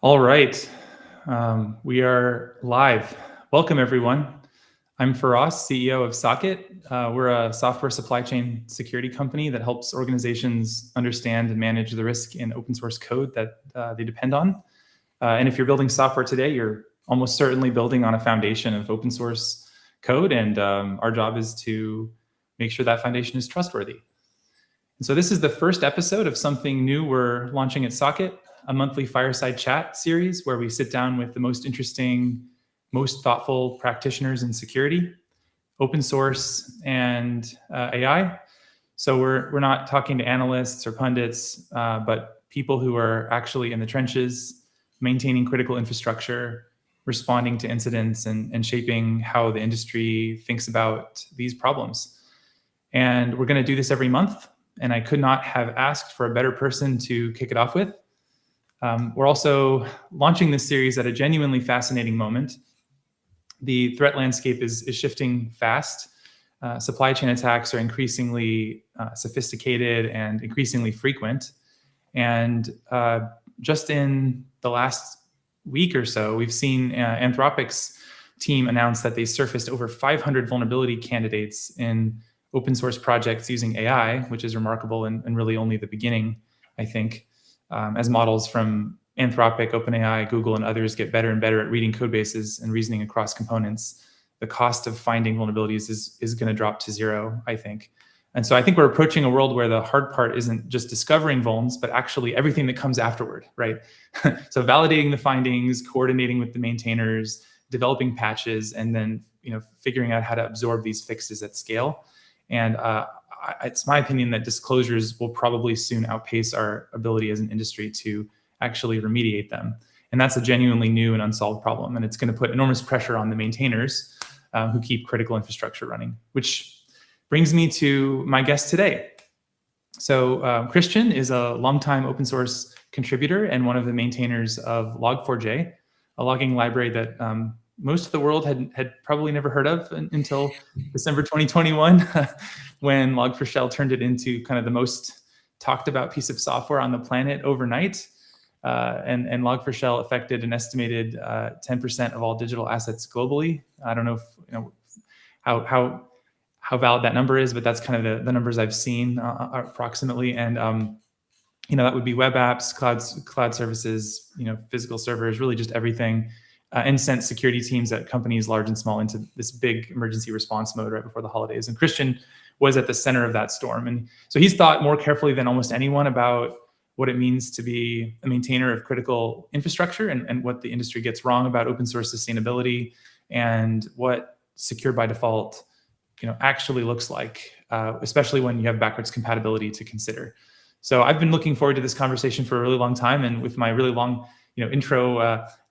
All right, we are live. Welcome, everyone. I'm Feross, CEO of Socket. We're a software supply chain security company that helps organizations understand and manage the risk in open source code that they depend on. And if you're building software today, you're almost certainly building on a foundation of open source code, and our job is to make sure that foundation is trustworthy. And so this is the first episode of something new we're launching at Socket, a monthly Fireside chat series where we sit down with the most interesting, most thoughtful practitioners in security, open source, and AI. So we're not talking to analysts or pundits, but people who are actually in the trenches, maintaining critical infrastructure, responding to incidents, and shaping how the industry thinks about these problems. And we're going to do this every month. And I could not have asked for a better person to kick it off with. We're also launching this series at a genuinely fascinating moment. The threat landscape is shifting fast. Supply chain attacks are increasingly sophisticated and increasingly frequent. And just in the last week or so, we've seen Anthropic's team announce that they surfaced over 500 vulnerability candidates in open source projects using AI, which is remarkable and really only the beginning, I think. As models from Anthropic, OpenAI, Google, and others get better and better at reading code bases and reasoning across components, the cost of finding vulnerabilities is going to drop to zero, I think. And so I think we're approaching a world where the hard part isn't just discovering vulns, but actually everything that comes afterward, right? So validating the findings, coordinating with the maintainers, developing patches, and then figuring out how to absorb these fixes at scale. And it's my opinion that disclosures will probably soon outpace our ability as an industry to actually remediate them. And that's a genuinely new and unsolved problem. And it's going to put enormous pressure on the maintainers who keep critical infrastructure running, which brings me to my guest today. So Christian is a longtime open source contributor and one of the maintainers of Log4j, a logging library that most of the world had probably never heard of until December 2021, when Log4j turned it into kind of the most talked about piece of software on the planet overnight. And Log4j affected an estimated 10% of all digital assets globally. I don't know if how valid that number is, but that's kind of the numbers I've seen approximately. And that would be web apps, cloud services, physical servers, really just everything. And sent security teams at companies large and small into this big emergency response mode right before the holidays. And Christian was at the center of that storm. And so he's thought more carefully than almost anyone about what it means to be a maintainer of critical infrastructure and what the industry gets wrong about open source sustainability and what secure by default actually looks like, especially when you have backwards compatibility to consider. So I've been looking forward to this conversation for a really long time. And with my really long intro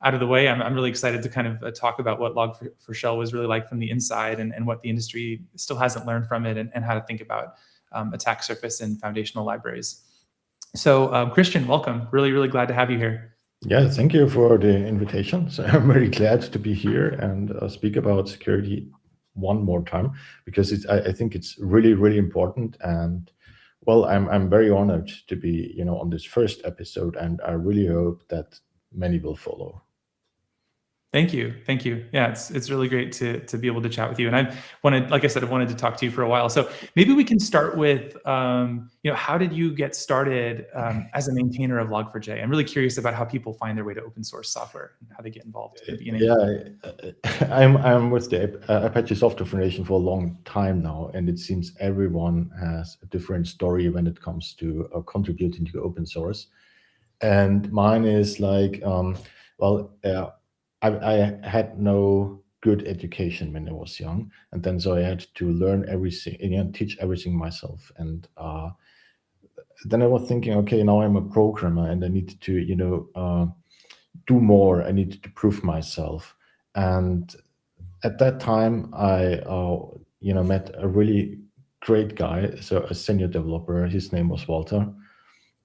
out of the way, I'm really excited to kind of talk about what Log4j was really like from the inside and what the industry still hasn't learned from it and how to think about attack surface and foundational libraries. So Christian, welcome. Really, really glad to have you here. Yeah, thank you for the invitation. So I'm very glad to be here and speak about security one more time, because I think it's really, really important. And well, I'm very honored to be on this first episode, and I really hope that many will follow. Thank you. Yeah, it's really great to be able to chat with you. And I wanted to talk to you for a while. So maybe we can start with, how did you get started as a maintainer of Log4j? I'm really curious about how people find their way to open source software and how they get involved at the beginning. Yeah, I'm with the Apache Software Foundation for a long time now, and it seems everyone has a different story when it comes to contributing to open source. And mine is like, I had no good education when I was young, and then so I had to learn everything, teach everything myself. And then I was thinking, okay, now I'm a programmer, and I need to, do more. I need to prove myself. And at that time, I, met a really great guy, so a senior developer. His name was Walter,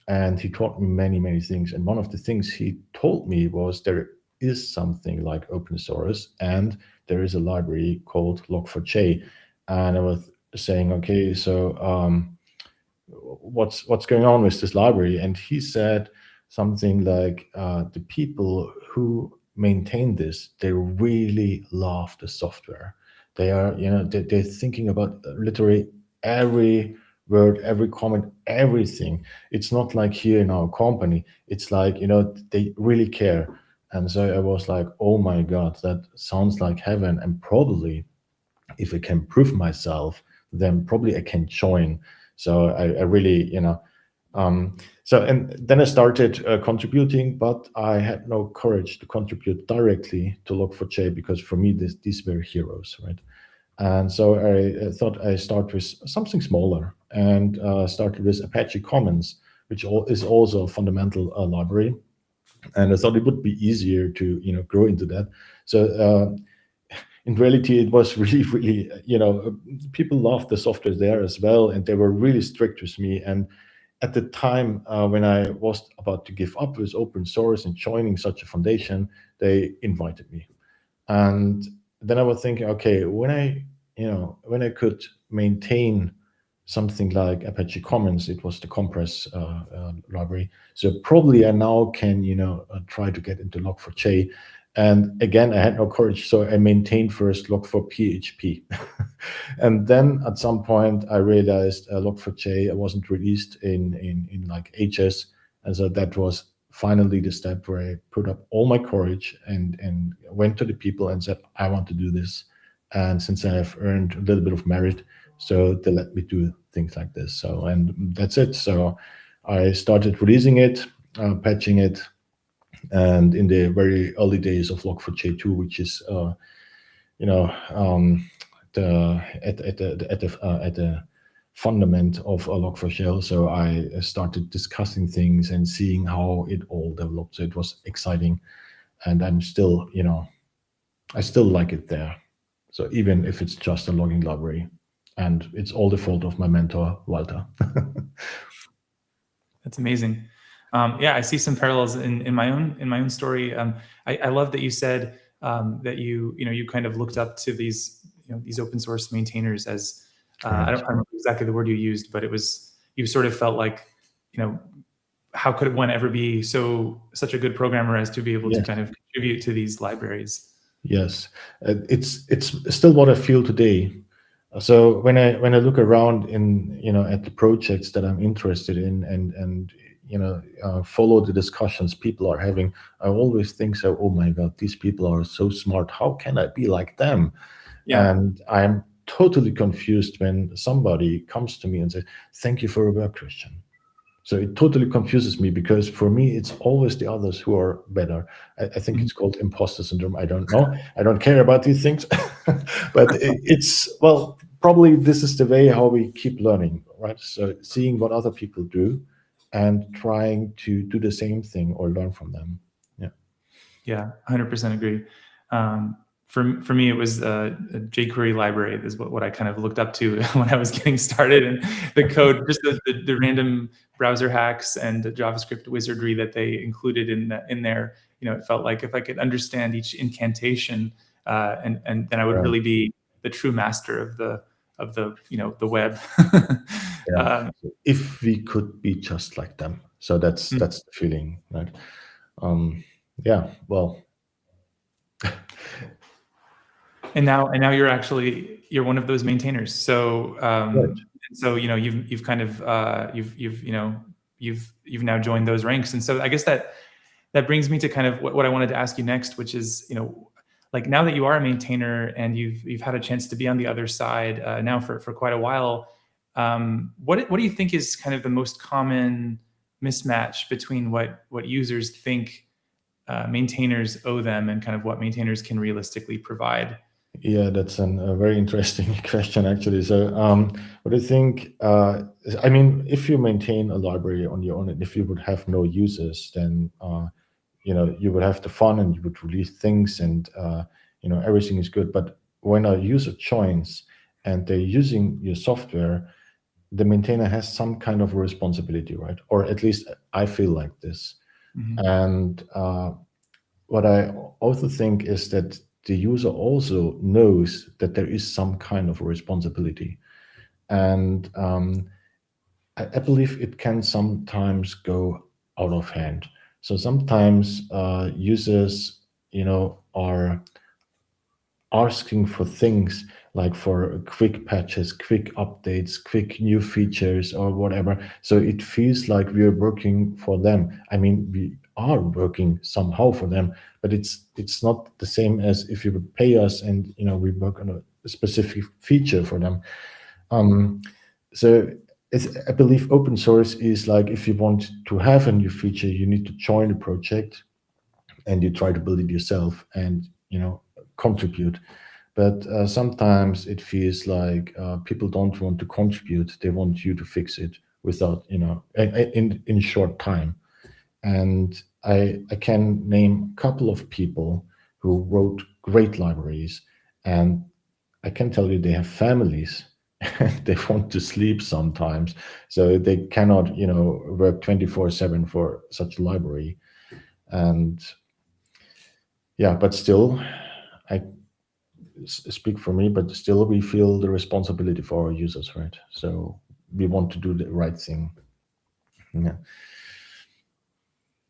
and he taught me many, many things. And one of the things he told me was there is something like open source, and there is a library called Log4j. And I was saying, okay, so what's going on with this library? And he said, something like the people who maintain this, they really love the software. They are, they're thinking about literally every word, every comment, everything. It's not like here in our company. It's like, they really care. And so I was like, oh my God, that sounds like heaven. And probably if I can prove myself, then probably I can join. So I really, so and then I started contributing, but I had no courage to contribute directly to Log4j because for me these were heroes, right? And so I thought I start with something smaller and started with Apache Commons, which is also a fundamental library. And I thought it would be easier to grow into that. So in reality, it was really, really, people loved the software there as well, and they were really strict with me. And at the time when I was about to give up with open source and joining such a foundation, they invited me. And then I was thinking, okay, when I could maintain something like Apache Commons, it was the Compress library. So probably I now can, try to get into Log4j. And again, I had no courage, so I maintained first Log4PHP. And then at some point, I realized Log4j wasn't released in like ages, and so that was finally the step where I put up all my courage and went to the people and said, I want to do this. And since I have earned a little bit of merit, so they let me do things like this. So, and that's it. So I started releasing it, patching it, and in the very early days of Log4j2, which is the at the fundament of Log4j. So I started discussing things and seeing how it all developed. So it was exciting, and I'm still, I still like it there. So even if it's just a logging library, and it's all the fault of my mentor Walter. That's amazing. Yeah, I see some parallels in my own story. I love that you said that you kind of looked up to these these open source maintainers as I don't remember exactly the word you used, but it was you sort of felt like how could one ever be such a good programmer as to be able to kind of contribute to these libraries? Yes, it's still what I feel today. So when I look around in at the projects that I'm interested in and follow the discussions people are having, I always think so. Oh my God, these people are so smart. How can I be like them? Yeah. And I'm totally confused when somebody comes to me and says, "Thank you for your work, Christian." So it totally confuses me because for me, it's always the others who are better. I think it's called imposter syndrome. I don't know. I don't care about these things, but it's, well, probably this is the way how we keep learning, right? So seeing what other people do and trying to do the same thing or learn from them. Yeah. Yeah, 100% agree. For me, it was a jQuery library is what I kind of looked up to when I was getting started, and the code, just the random browser hacks and the JavaScript wizardry that they included in there. It felt like if I could understand each incantation, and then I would really be the true master of the the web. Yeah. If we could be just like them, so that's the feeling, right? Yeah. Well. And now you're one of those maintainers. So so you've kind of you've now joined those ranks, and so I guess that brings me to kind of what I wanted to ask you next, which is like now that you are a maintainer and you've had a chance to be on the other side now for quite a while, what do you think is kind of the most common mismatch between what users think maintainers owe them and kind of what maintainers can realistically provide? Yeah, that's a very interesting question, actually. So, what I think, I mean, if you maintain a library on your own, and if you would have no users, then you would have the fun and you would release things, and everything is good. But when a user joins and they're using your software, the maintainer has some kind of responsibility, right? Or at least I feel like this. And what I also think is that the user also knows that there is some kind of a responsibility. And I believe it can sometimes go out of hand. So sometimes users, are asking for things like for quick patches, quick updates, quick new features, or whatever. So it feels like we are working for them. I mean, we are working somehow for them, but it's not the same as if you would pay us and we work on a specific feature for them. So I believe open source is like, if you want to have a new feature, you need to join the project and you try to build it yourself and contribute. But sometimes it feels like people don't want to contribute; they want you to fix it without in short time. And I can name a couple of people who wrote great libraries, and I can tell you they have families. They want to sleep sometimes, so they cannot work 24/7 for such a library. And yeah, but still, I speak for me, but still we feel the responsibility for our users, right? So we want to do the right thing. Yeah.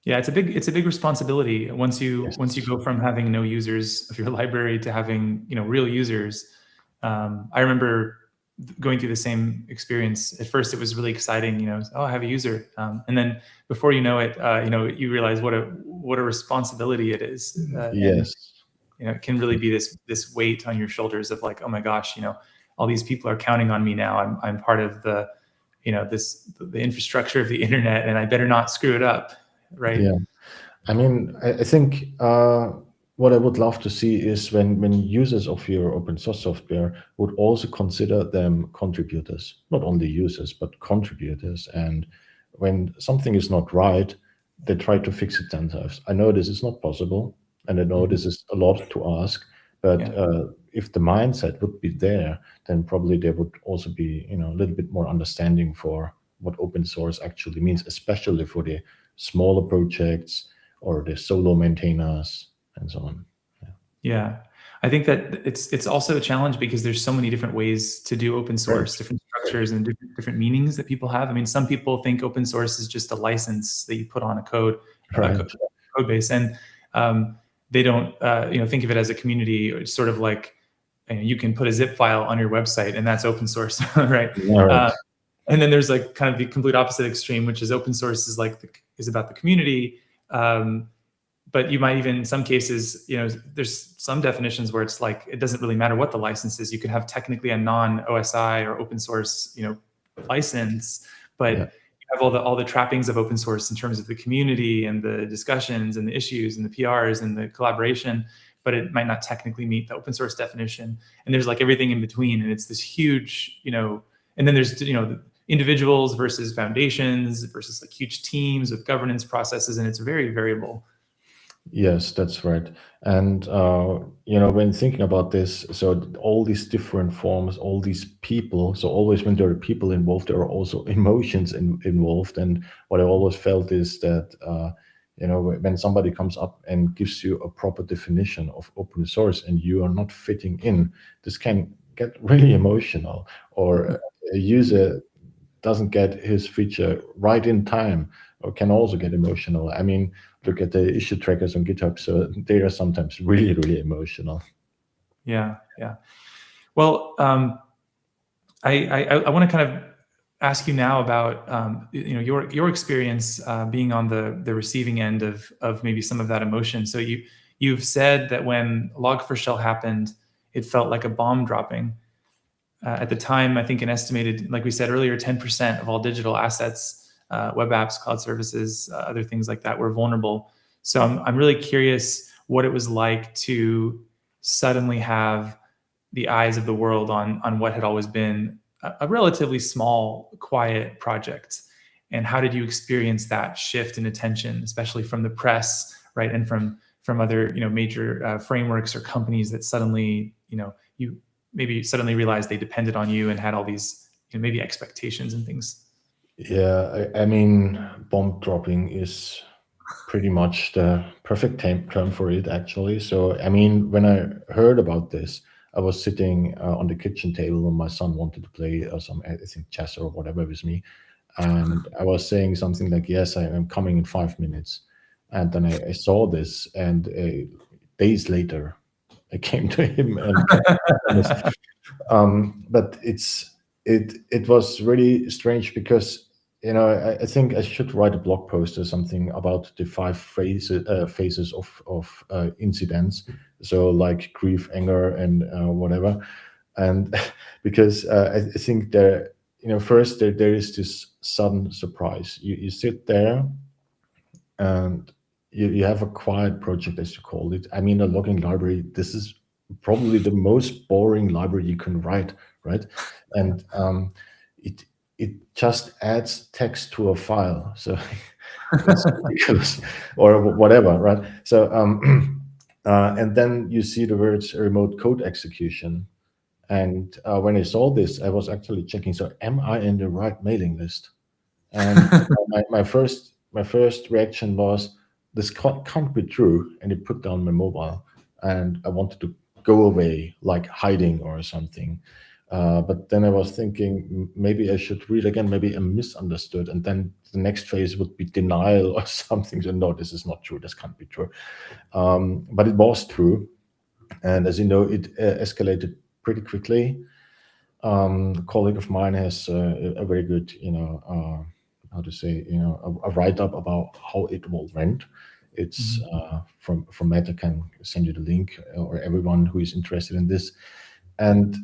Yeah, it's a big responsibility once you Yes. go from having no users of your library to having real users. I remember going through the same experience. At first, it was really exciting. Oh, I have a user, and then before you know it, you realize what a responsibility it is, and Yes. it can really be this weight on your shoulders of like, oh my gosh, all these people are counting on me now. I'm part of the the infrastructure of the internet, and I better not screw it up. Right. Yeah. I mean, I think what I would love to see is when users of your open source software would also consider them contributors, not only users, but contributors. And when something is not right, they try to fix it themselves. I know this is not possible, and I know this is a lot to ask, but Yeah. if the mindset would be there, then probably there would also be a little bit more understanding for what open source actually means, especially for the smaller projects or the solo maintainers and so on. Yeah. I think that it's also a challenge because there's so many different ways to do open source, Right. different structures and different meanings that people have. I mean, some people think open source is just a license that you put on a code Right. base, and they don't think of it as a community. Or it's sort of like you can put a zip file on your website, and that's open source, right? All right. And then there's like kind of the complete opposite extreme, which is open source is is about the community. But you might even, in some cases, there's some definitions where it's like it doesn't really matter what the license is. You could have technically a non-OSI or open source, license, but Yeah. you have all the trappings of open source in terms of the community and the discussions and the issues and the PRs and the collaboration, but it might not technically meet the open source definition. And there's like everything in between, and it's this huge, and then there's the individuals versus foundations versus like huge teams with governance processes, and it's very variable. Yes, that's right. And when thinking about this, so all these different forms, all these people, so always when there are people involved, there are also emotions involved. And what I always felt is that when somebody comes up and gives you a proper definition of open source and you are not fitting in, this can get really emotional. Or a user doesn't get his feature right in time, or can also get emotional. I mean, look at the issue trackers on GitHub. So they are sometimes really, really emotional. Yeah. Well, I want to kind of ask you now about your experience being on the receiving end of maybe some of that emotion. So you've said that when Log4j happened, it felt like a bomb dropping. At the time, I think an estimated, like we said earlier, 10% of all digital assets, web apps, cloud services, other things like that were vulnerable. So I'm really curious what it was like to suddenly have the eyes of the world on what had always been a relatively small, quiet project. And how did you experience that shift in attention, especially from the press, right, and from other major frameworks or companies that suddenly you maybe suddenly realized they depended on you and had all these maybe expectations and things? Yeah, I mean, bomb dropping is pretty much the perfect term for it, actually. So, I mean, when I heard about this, I was sitting on the kitchen table and my son wanted to play some, I think, chess or whatever with me. and I was saying something like, "Yes, I am coming in 5 minutes," and then I saw this, and days later, I came to him and kept the promise. But it was really strange because I think I should write a blog post or something about the 5 phases of incidents. So like grief, anger, and whatever. And because I think there, first there is this sudden surprise. You sit there and you have a quiet project, as you call it. I mean, a logging library. This is probably the most boring library you can write, right? And it it just adds text to a file, so it's ridiculous, or whatever, right? So and then you see the words remote code execution. And when I saw this, I was actually checking. So, am I in the right mailing list? And my first reaction was, this can't be true. And I put down my mobile, and I wanted to go away, like hiding or something. But then I was thinking, maybe I should read again. Maybe I misunderstood. And then the next phase would be denial or something. So no, this is not true. This can't be true. But it was true. And as you know, it escalated pretty quickly. A colleague of mine has a very good, how to say, a write-up about how it all went. It's from Matt. I can send you the link, or everyone who is interested in this. And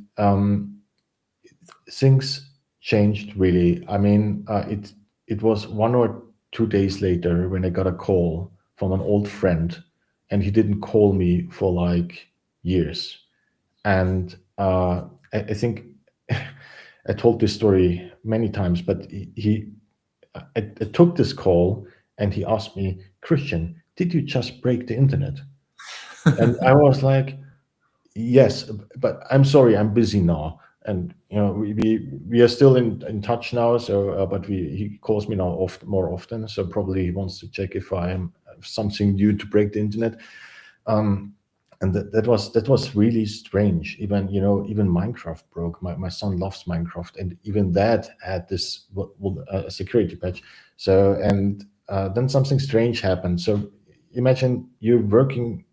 things changed really. I mean, it was 1 or 2 days later when I got a call from an old friend, and he didn't call me for like years. And I think I told this story many times, but I took this call, and he asked me, "Christian, did you just break the internet?" And I was like, "Yes, but I'm sorry, I'm busy now." And we are still in touch now. So, but he calls me now more often. So probably he wants to check if I am something new to break the internet. And that was really strange. Even Minecraft broke. My son loves Minecraft, and even that had this security patch. So, and then something strange happened. So imagine you're working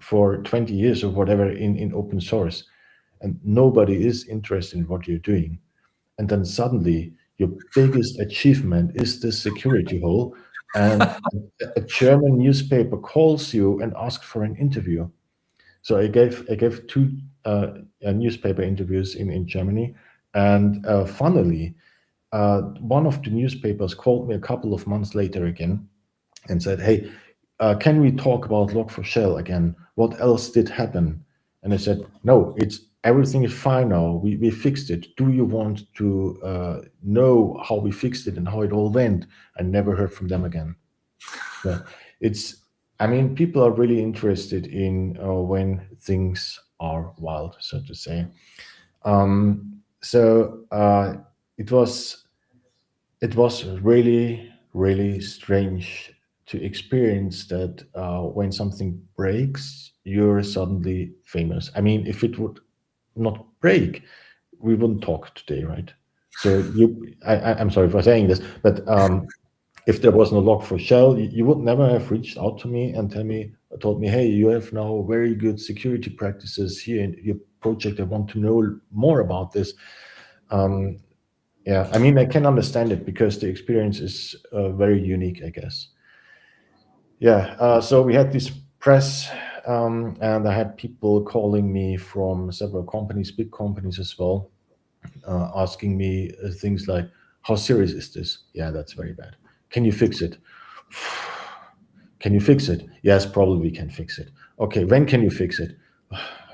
for 20 years or whatever in open source, and nobody is interested in what you're doing. And then suddenly your biggest achievement is this security hole, and a German newspaper calls you and asks for an interview. So I gave two newspaper interviews in Germany, and funnily, one of the newspapers called me a couple of months later again and said, "Hey, can we talk about Log4j again? What else did happen?" And I said, "No, everything is fine now. We fixed it. Do you want to know how we fixed it and how it all went?" I never heard from them again. So I mean, people are really interested in when things are wild, so to say. So it was really, really strange to experience that when something breaks, you're suddenly famous. I mean, if it would not break, we wouldn't talk today, right? So I'm sorry for saying this, but if there was no Log4j, you would never have reached out to me and told me, "Hey, you have now very good security practices here in your project. I want to know more about this." Yeah, I mean, I can understand it because the experience is very unique, I guess. Yeah, so we had this press, and I had people calling me from several companies, big companies as well, asking me things like, "How serious is this?" "Yeah, that's very bad." "Can you fix it?" "Can you fix it?" "Yes, probably we can fix it." "Okay, when can you fix it?"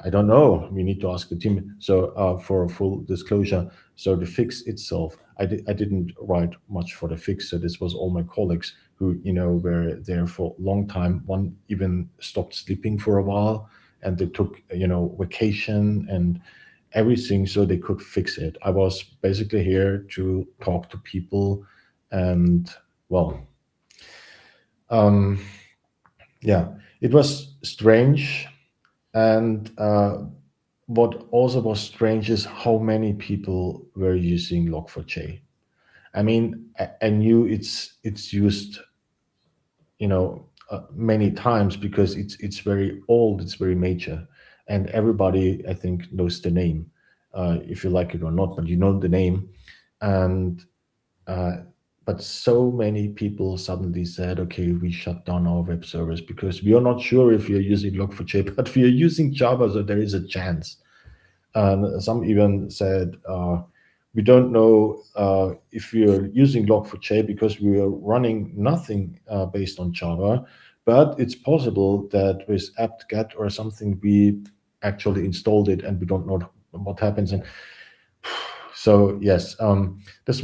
"I don't know. We need to ask the team." So, for full disclosure, so the fix itself, I didn't write much for the fix. So this was all my colleagues who were there for a long time. One even stopped sleeping for a while, and they took vacation and everything so they could fix it. I was basically here to talk to people, and well, yeah, it was strange. And what also was strange is how many people were using Log4j. I mean, I knew it's used, many times because it's very old, it's very major, and everybody I think knows the name, if you like it or not, but you know the name, and uh, but so many people suddenly said, okay, we shut down our web servers because we are not sure if you're using Log4j, but we are using Java, so there is a chance. And some even said, we don't know if we are using Log4j because we are running nothing based on Java, but it's possible that with apt-get or something, we actually installed it and we don't know what happens. And so, yes, this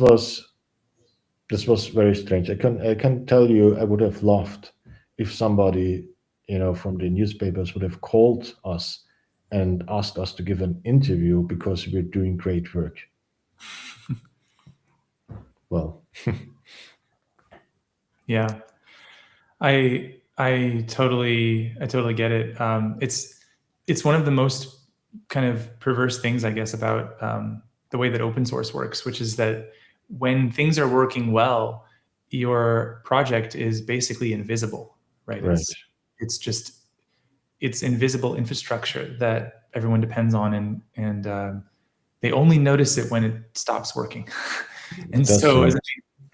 was very strange. I can tell you, I would have loved if somebody, from the newspapers would have called us and asked us to give an interview because we're doing great work. Well, Yeah, I totally get it. It's one of the most kind of perverse things, I guess, about the way that open source works, which is that when things are working well, your project is basically invisible, right? right. It's invisible infrastructure that everyone depends on, and they only notice it when it stops working. And That's so right.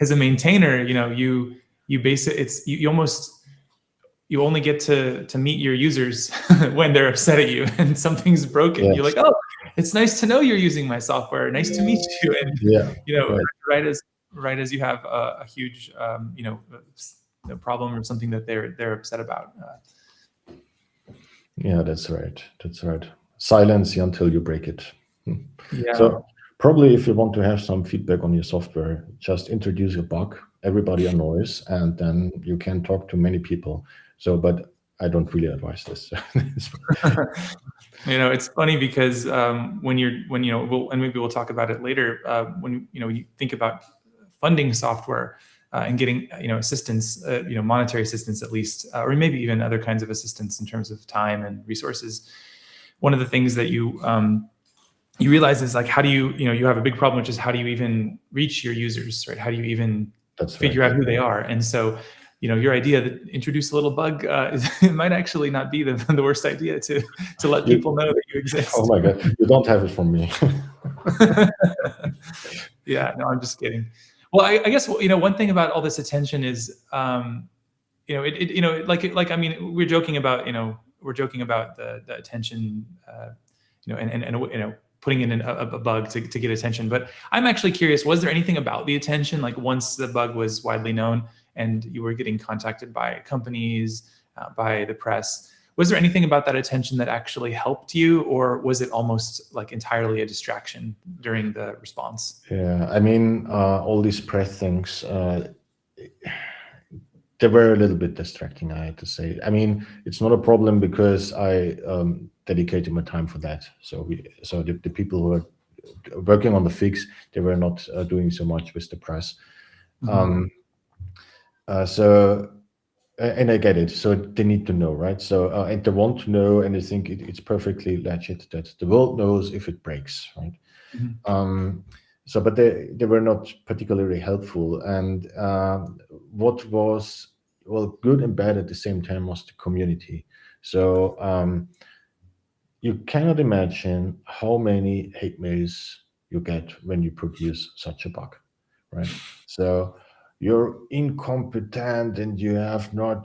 as a maintainer, you base it, you only get to meet your users when they're upset at you and something's broken. Yes. You're like, oh, it's nice to know you're using my software. Nice to meet you. And Yeah. Right. right as you have a huge problem or something that they're upset about. Yeah, that's right. That's right. Silence you until you break it. Yeah. So probably if you want to have some feedback on your software, just introduce a bug, everybody annoys, and then you can talk to many people. So, but I don't really advise this. It's funny because and maybe we'll talk about it later. When you think about funding software and getting assistance, monetary assistance at least, or maybe even other kinds of assistance in terms of time and resources. One of the things that you realize is like, how do you have a big problem, which is how do you even reach your users, right? How do you even figure out who they are? And so, your idea that introduce a little bug, it might actually not be the worst idea to let people know that you exist. Oh my God, you don't have it from me. Yeah, no, I'm just kidding. Well, I guess one thing about all this attention is, I mean, we're joking about the attention, and putting in a bug to get attention. But I'm actually curious, was there anything about the attention, like once the bug was widely known and you were getting contacted by companies, by the press, was there anything about that attention that actually helped you, or was it almost like entirely a distraction during the response? Yeah, I mean, all these press things, they were a little bit distracting, I had to say. I mean, it's not a problem because I dedicated my time for that. So the people who are working on the fix, they were not doing so much with the press. Mm-hmm. And I get it. So they need to know, right? So and they want to know, and I think it's perfectly legit that the world knows if it breaks, right? Mm-hmm. But they were not particularly helpful. And what was good and bad at the same time was the community. So you cannot imagine how many hate mails you get when you produce such a bug, right? So you're incompetent and you have no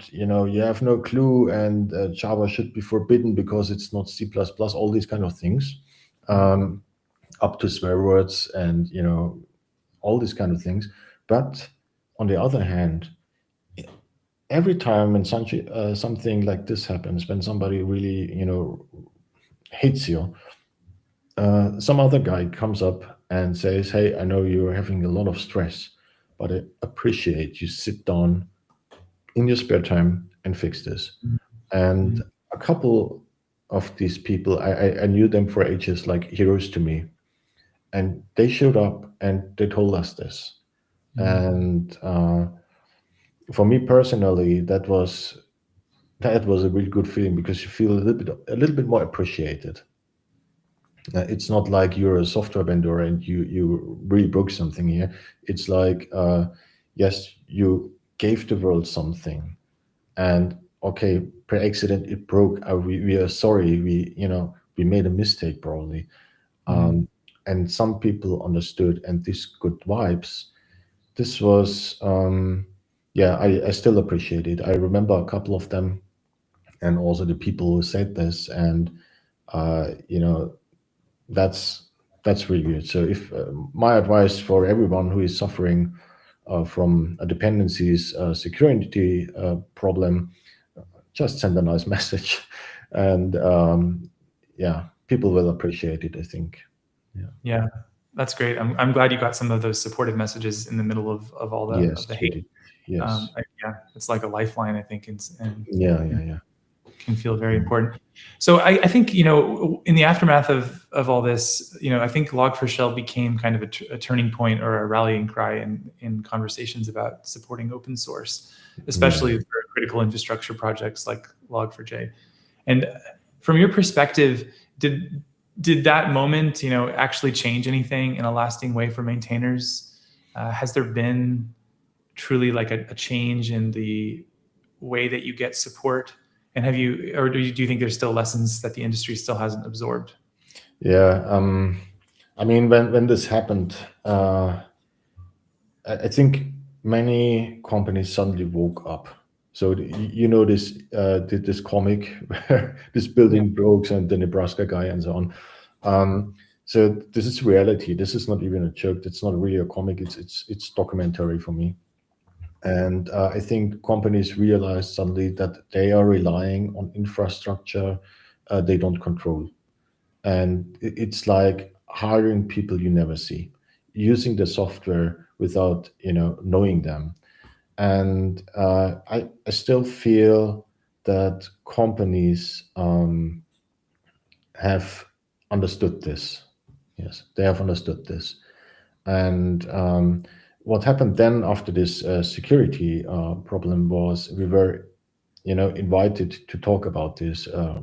clue, and Java should be forbidden because it's not C++, all these kind of things, up to swear words and all these kind of things. But on the other hand, every time when something like this happens, when somebody really hates you, some other guy comes up and says, hey, I know you're having a lot of stress, but I appreciate you sit down in your spare time and fix this. And a couple of these people, I knew them for ages, like heroes to me. And they showed up and they told us this. And for me personally, that was a really good feeling because you feel a little bit more appreciated. It's not like you're a software vendor and you really broke something here. It's like, yes, you gave the world something, and okay, per accident it broke. We are sorry. We made a mistake probably. Mhm. And some people understood, and this good vibes. This was, yeah, I still appreciate it. I remember a couple of them, and also the people who said this, and you know, that's that's really good. So if my advice for everyone who is suffering from a dependencies security problem, just send a nice message, and yeah, people will appreciate it, I think. Yeah. Yeah, that's great. I'm glad you got some of those supportive messages in the middle of all Yes, the we hate. did. Yes. Yeah, it's like a lifeline, I think, and Yeah, yeah, yeah. can feel very important. So I think, in the aftermath of all this, I think Log4Shell became kind of a turning point or a rallying cry in conversations about supporting open source, Yeah. especially for critical infrastructure projects like Log4j. And from your perspective, did that moment, actually change anything in a lasting way for maintainers? Has there been truly like a change in the way that you get support? And do you think there's still lessons that the industry still hasn't absorbed? Yeah. I mean, when this happened, I think many companies suddenly woke up. So you know this this comic where this Yeah. building broke and the Nebraska guy and so on. So this is reality. This is not even a joke. It's not really a comic. It's documentary for me. And I think companies realize suddenly that they are relying on infrastructure they don't control. And it's like hiring people you never see, using the software without knowing them. And I still feel that companies have understood this. Yes, they have understood this. And what happened then after this security problem was we were invited to talk about this. To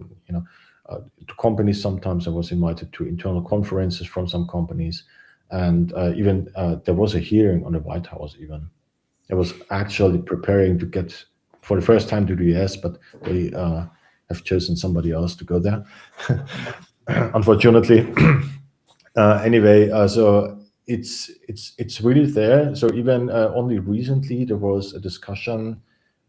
companies. Sometimes I was invited to internal conferences from some companies, and even there was a hearing on the White House. Even I was actually preparing to get for the first time to the US, but they have chosen somebody else to go there. Unfortunately, anyway, so it's really there. So even only recently there was a discussion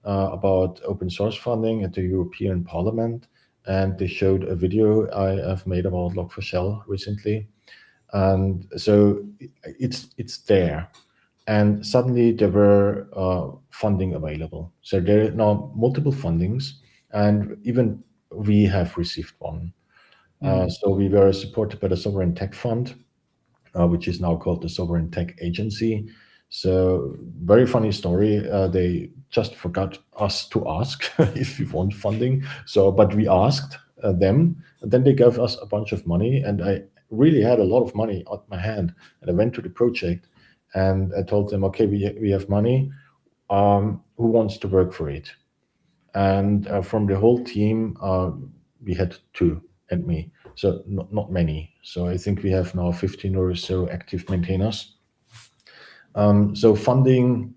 about open source funding at the European Parliament, and they showed a video I have made about Log4Shell recently, and so it's there, and suddenly there were funding available. So there are now multiple fundings, and even we have received one. Mm. So we were supported by the Sovereign Tech Fund, which is now called the Sovereign Tech Agency. So very funny story. They just forgot us to ask if we want funding. So, but we asked them, and then they gave us a bunch of money, and I really had a lot of money at my hand. And I went to the project, and I told them, okay, we have money. Who wants to work for it? And from the whole team, we had two and me, so not many. So I think we have now 15 or so active maintainers. So funding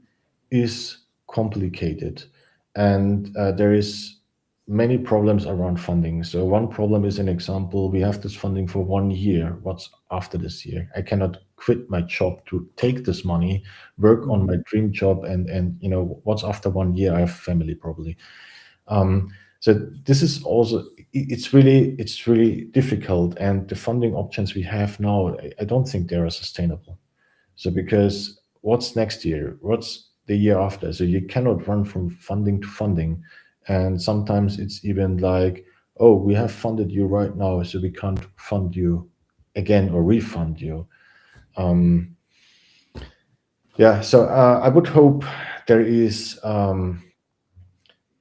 is complicated, and there is many problems around funding. So one problem is an example: we have this funding for 1 year. What's after this year? I cannot quit my job to take this money, work on my dream job, and what's after 1 year? I have family probably. So this is also it's really difficult, and the funding options we have now, I don't think they are sustainable. So because what's next year? What's the year after? So you cannot run from funding to funding, and sometimes it's even like, oh, we have funded you right now, so we can't fund you again or refund you. Yeah, so I would hope there is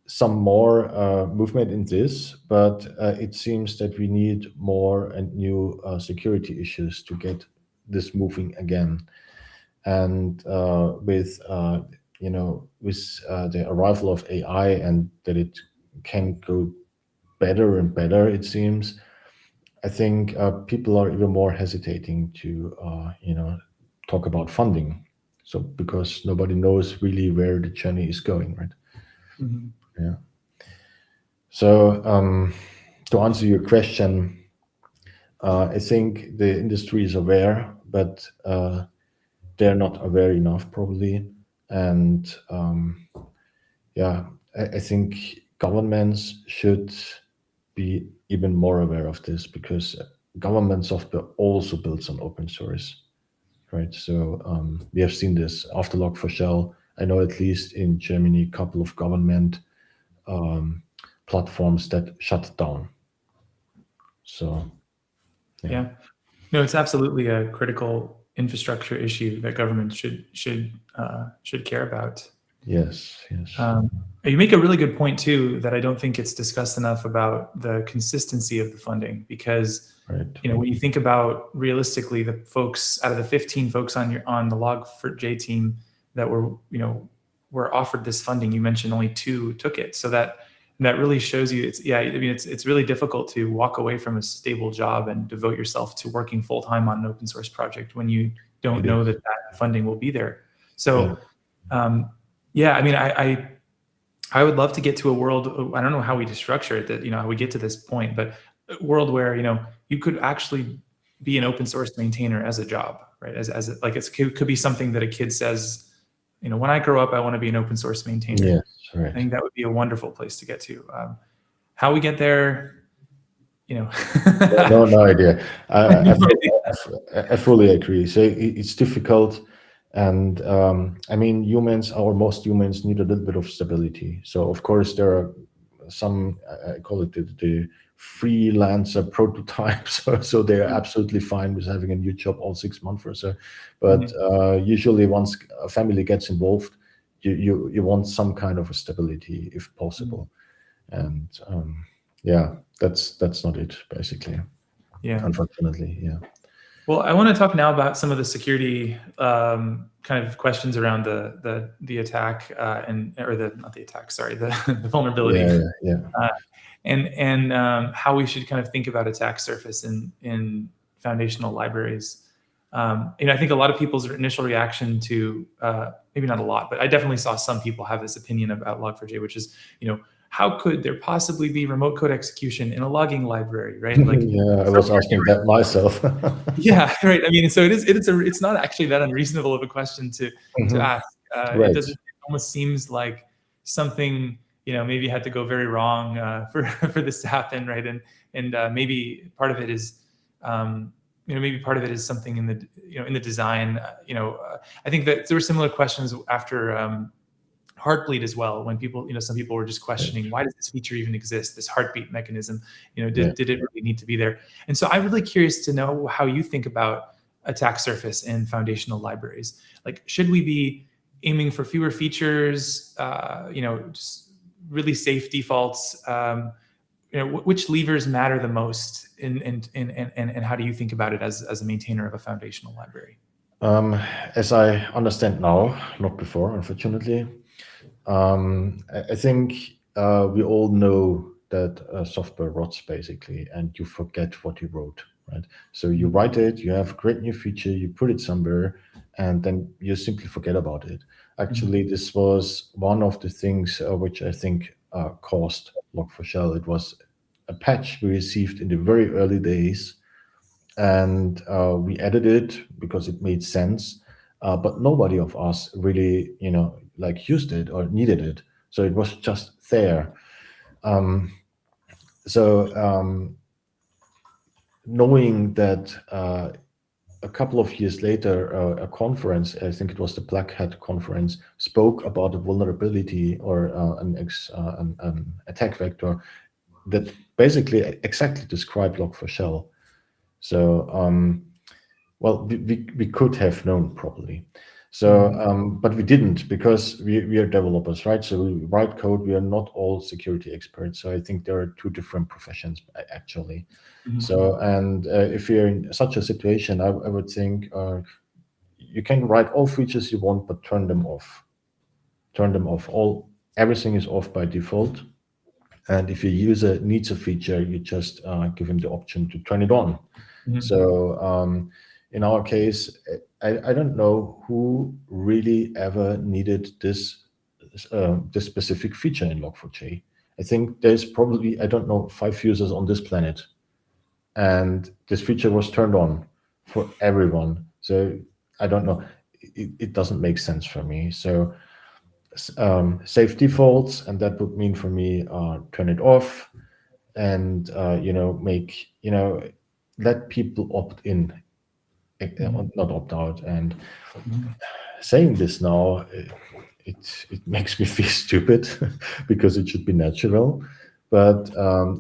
some more movement in this, but it seems that we need more and new security issues to get this moving again. And with the arrival of AI and that it can go better and better, it seems I think people are even more hesitating to, talk about funding. So because nobody knows really where the journey is going, right? Mm-hmm. Yeah. So to answer your question, I think the industry is aware, but they're not aware enough probably. And yeah, I think governments should be even more aware of this, because government software also builds on open source, right? So we have seen this after Log4j. I know at least in Germany, a couple of government platforms that shut down. So Yeah. No, it's absolutely a critical infrastructure issue that government should care about. yes. You make a really good point too, that I don't think it's discussed enough about the consistency of the funding, because Right. when you think about realistically, the folks out of the 15 folks on the Log4j team that were offered this funding, you mentioned only 2 took it. So that really shows you it's really difficult to walk away from a stable job and devote yourself to working full time on an open source project when you don't know that funding will be there. So I would love to get to a world, I don't know how we structure it, that how we get to this point, but a world where you could actually be an open source maintainer as a job, right? As like it could be something that a kid says, when I grow up, I want to be an open source maintainer. Yes, right. I think that would be a wonderful place to get to. How we get there, no idea. I fully agree. So it's difficult. And I mean, most humans need a little bit of stability. So of course there are some, I call it the freelancer prototypes. So they're absolutely fine with having a new job all 6 months or so. But usually once a family gets involved, you want some kind of a stability if possible. And that's not it, basically. Yeah. Unfortunately, yeah. Well, I want to talk now about some of the security kind of questions around the attack the vulnerability. And how we should kind of think about attack surface in foundational libraries. I think a lot of people's initial reaction to maybe not a lot, but I definitely saw some people have this opinion about Log4j, which is how could there possibly be remote code execution in a logging library, right? Like, I was asking that myself. Yeah, right. I mean, so it's not actually that unreasonable of a question to ask. Right. It almost seems like something maybe had to go very wrong for this to happen, right? And maybe part of it is something in the design. I think that there were similar questions after Heartbleed as well, when some people were just questioning, why does this feature even exist, this heartbeat mechanism? Did it really need to be there? And so I'm really curious to know how you think about attack surface in foundational libraries. Like, should we be aiming for fewer features, just really safe defaults? Which levers matter the most, and how do you think about it as a maintainer of a foundational library? As I understand now, not before, unfortunately, I think we all know that software rots, basically, and you forget what you wrote, right? So you write it, you have a great new feature, you put it somewhere, and then you simply forget about it. Actually, this was one of the things which I think caused Log4j. It was a patch we received in the very early days, and we added it because it made sense. But nobody of us really, used it or needed it. So it was just there. Knowing that a couple of years later, a conference, I think it was the Black Hat conference, spoke about a vulnerability or an attack vector that basically exactly described Log4j. So, we could have known probably. So, but we didn't, because we are developers, right? So we write code. We are not all security experts. So I think there are 2 different professions, actually. So, and if you're in such a situation, I would think you can write all features you want, but turn them off. Turn them off. Everything is off by default. And if your user needs a feature, you just give him the option to turn it on. So in our case, I don't know who really ever needed this specific feature in Log4j. I think there's probably, I don't know, 5 users on this planet, and this feature was turned on for everyone. So I don't know. It doesn't make sense for me. So save defaults, and that would mean for me turn it off, and make let people opt in, not opt out. And saying this now, it makes me feel stupid because it should be natural. But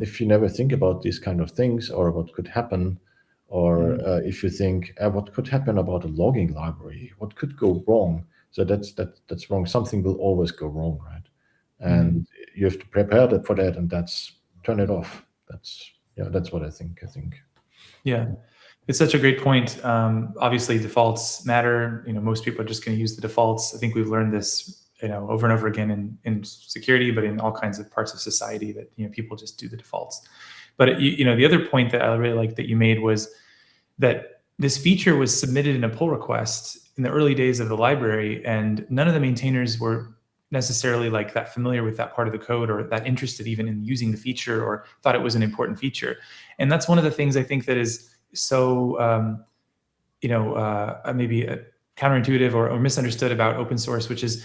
if you never think about these kind of things, or what could happen, or if you think what could happen about a logging library, what could go wrong? So that's wrong. Something will always go wrong, right? And you have to prepare for that, and that's turn it off. That's what I think. Yeah, it's such a great point. Obviously, defaults matter. Most people are just going to use the defaults. I think we've learned this, over and over again in security, but in all kinds of parts of society, that people just do the defaults. But the other point that I really liked that you made was that this feature was submitted in a pull request in the early days of the library, and none of the maintainers were necessarily like that familiar with that part of the code, or that interested even in using the feature, or thought it was an important feature. And that's one of the things I think that is so maybe counterintuitive or misunderstood about open source, which is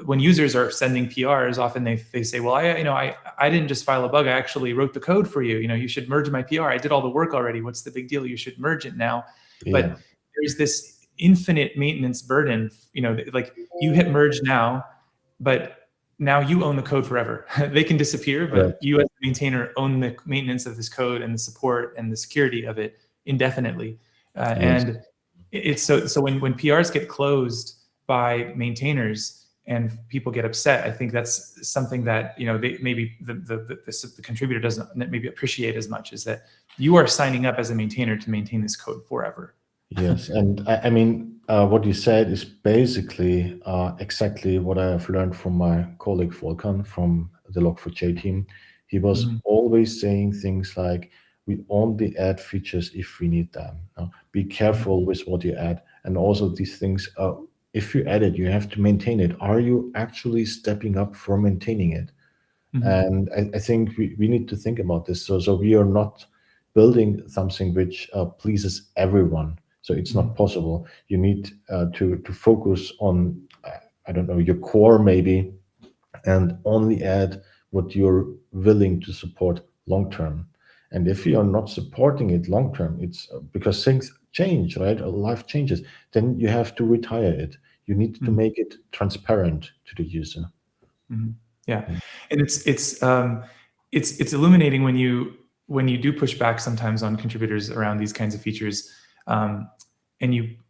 when users are sending PRs, often they say, well, I didn't just file a bug, I actually wrote the code for you. You should merge my PR. I did all the work already. What's the big deal? You should merge it now. Yeah. But there's this infinite maintenance burden. Like you hit merge now, but now you own the code forever. They can disappear, but Right. You as the maintainer own the maintenance of this code and the support and the security of it indefinitely. Yes. And it's so when PRs get closed by maintainers and people get upset, I think that's something that they maybe the contributor doesn't maybe appreciate as much, is that you are signing up as a maintainer to maintain this code forever. Yes, and I mean, what you said is basically exactly what I have learned from my colleague Volkan from the Log4j team. He was always saying things like, we only add features if we need them. Be careful with what you add. And also these things, if you add it, you have to maintain it. Are you actually stepping up for maintaining it? And I think we need to think about this. So we are not building something which pleases everyone. So it's not possible. You need to focus on, I don't know, your core maybe, and only add what you're willing to support long term. And if you are not supporting it long term, it's because things change, right? Life changes. Then you have to retire it. You need to make it transparent to the user. Yeah, and it's illuminating when you do push back sometimes on contributors around these kinds of features, and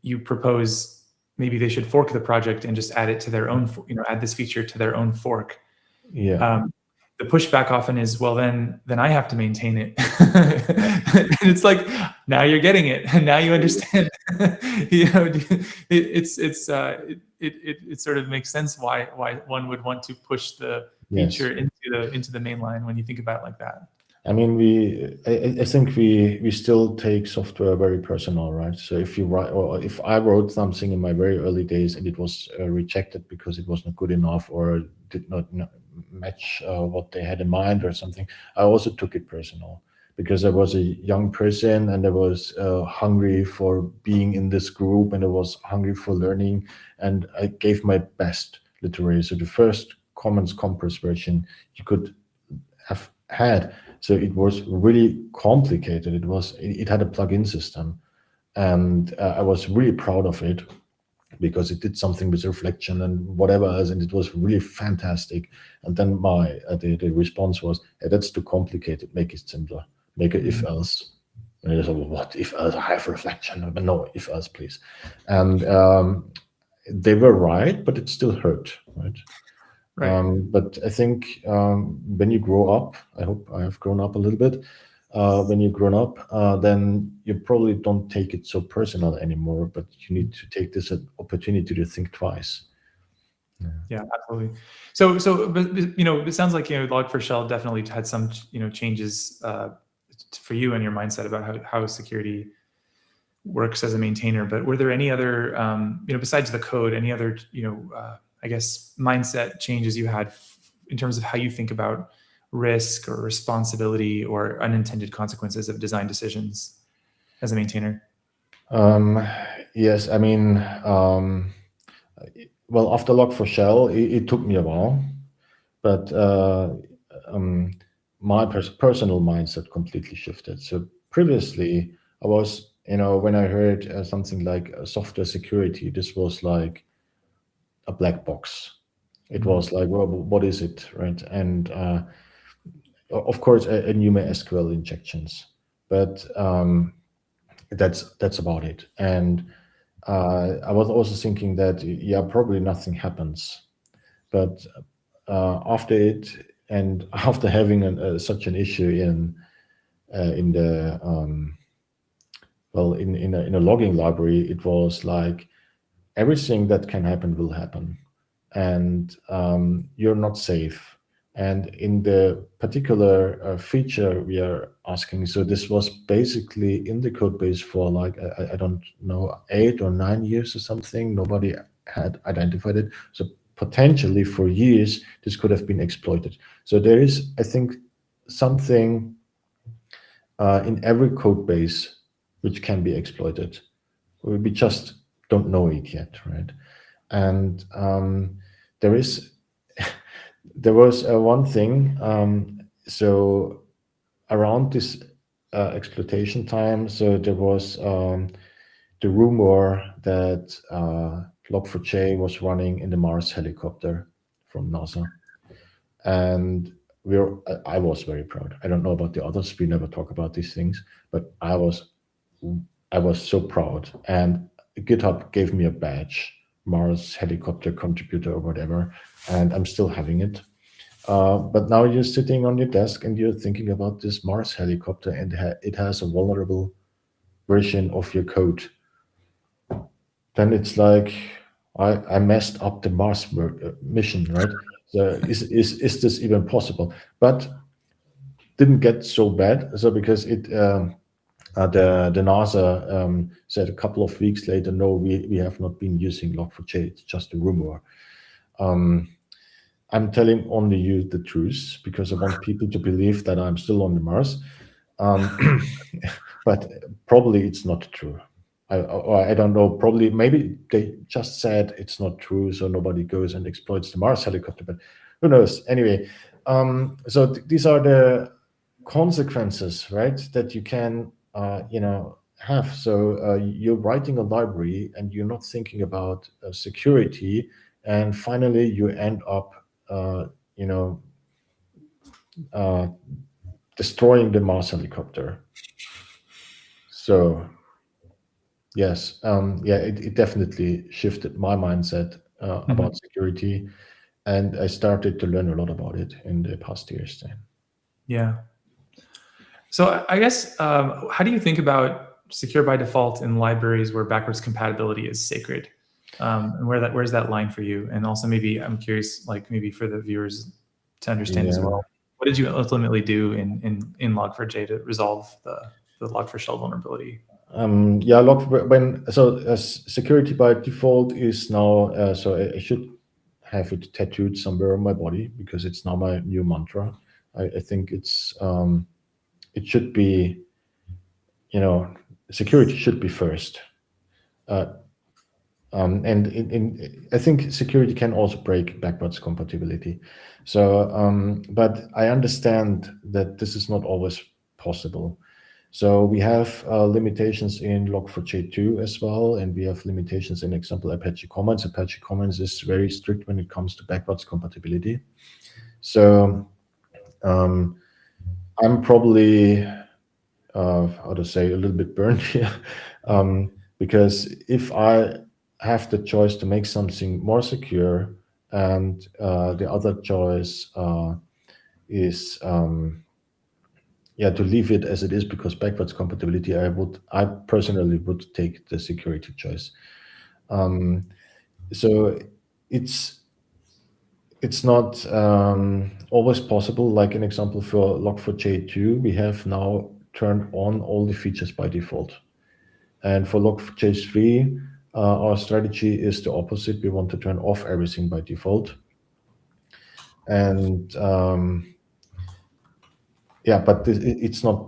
you propose maybe they should fork the project and just add it to their own, add this feature to their own fork. Yeah. The pushback often is, well, then I have to maintain it. And it's like, now you're getting it, and now you understand. It sort of makes sense why one would want to push the feature into the mainline when you think about it like that. I mean, I think we still take software very personal, right? So if you write, or if I wrote something in my very early days and it was rejected because it was not good enough or did not match what they had in mind or something, I also took it personal, because I was a young person and I was hungry for being in this group, and I was hungry for learning, and I gave my best, literally. So the first Commons Compress version you could have had. So it was really complicated. It had a plugin system, and I was really proud of it because it did something with reflection and whatever else, and it was really fantastic. And then the response was, hey, that's too complicated. Make it simpler. Make it if else. And I said, well, what if else? I have reflection, but no, if else, please. And they were right, but it still hurt, right? But I think when you grow up, I hope I have grown up a little bit. When you've grown up, then you probably don't take it so personal anymore, but you need to take this opportunity to think twice. Yeah, absolutely. But it sounds like Log4Shell definitely had some changes for you and your mindset about how security works as a maintainer. But were there any other besides the code, any other I guess mindset changes you had in terms of how you think about risk or responsibility or unintended consequences of design decisions as a maintainer? Yes, I mean, well, after Log4Shell, it took me a while, but my personal mindset completely shifted. So previously, I was, when I heard something like software security, this was like a black box. It was like, well, what is it, right? And of course, a new SQL injections, but that's about it. And I was also thinking that, yeah, probably nothing happens. But after it, and after having such an issue in the well, in a logging library, it was like everything that can happen will happen, and you're not safe. And in the particular feature we are asking, so this was basically in the code base for like I don't know, 8 or 9 years or something. Nobody had identified it, so potentially for years this could have been exploited. So there is, I think, something in every code base which can be exploited. We just don't know it yet, right? And there was one thing. So around this exploitation time, so there was the rumor that Log4j was running in the Mars helicopter from NASA, and I was very proud. I don't know about the others. We never talk about these things, but I was so proud, and GitHub gave me a badge, Mars helicopter contributor or whatever, and I'm still having it. But now you're sitting on your desk and you're thinking about this Mars helicopter, and it has a vulnerable version of your code. Then it's like I messed up the Mars mission, right? So is this even possible? But didn't get so bad. So because the NASA said a couple of weeks later, no, we have not been using Log4j. It's just a rumor. I'm telling only you the truth because I want people to believe that I'm still on the Mars. But probably it's not true. I don't know. Probably, maybe they just said it's not true, so nobody goes and exploits the Mars helicopter. But who knows? Anyway, so these are the consequences, right? That you can, have. So you're writing a library and you're not thinking about security, and finally you end up, you know, destroying the Mars helicopter. So yes, yeah, it definitely shifted my mindset about security, and I started to learn a lot about it in the past years. Then. Yeah. So I guess, how do you think about secure by default in libraries where backwards compatibility is sacred? And where's that line for you? And also maybe I'm curious, like maybe for the viewers to understand as well, what did you ultimately do in Log4j to resolve the Log4Shell vulnerability? Security by default is now, so I should have it tattooed somewhere on my body because it's now my new mantra. I think it should be, security should be first. And I think security can also break backwards compatibility. So, but I understand that this is not always possible. So we have limitations in Log4j 2 as well, and we have limitations in example Apache Commons. Apache Commons is very strict when it comes to backwards compatibility. So I'm probably, how to say, a little bit burned here, because if I have the choice to make something more secure, and the other choice is to leave it as it is because backwards compatibility, I personally would take the security choice. So it's it's not always possible. Like an example for Log4j2, we have now turned on all the features by default. And for Log4j3, our strategy is the opposite. We want to turn off everything by default. And yeah, but it's not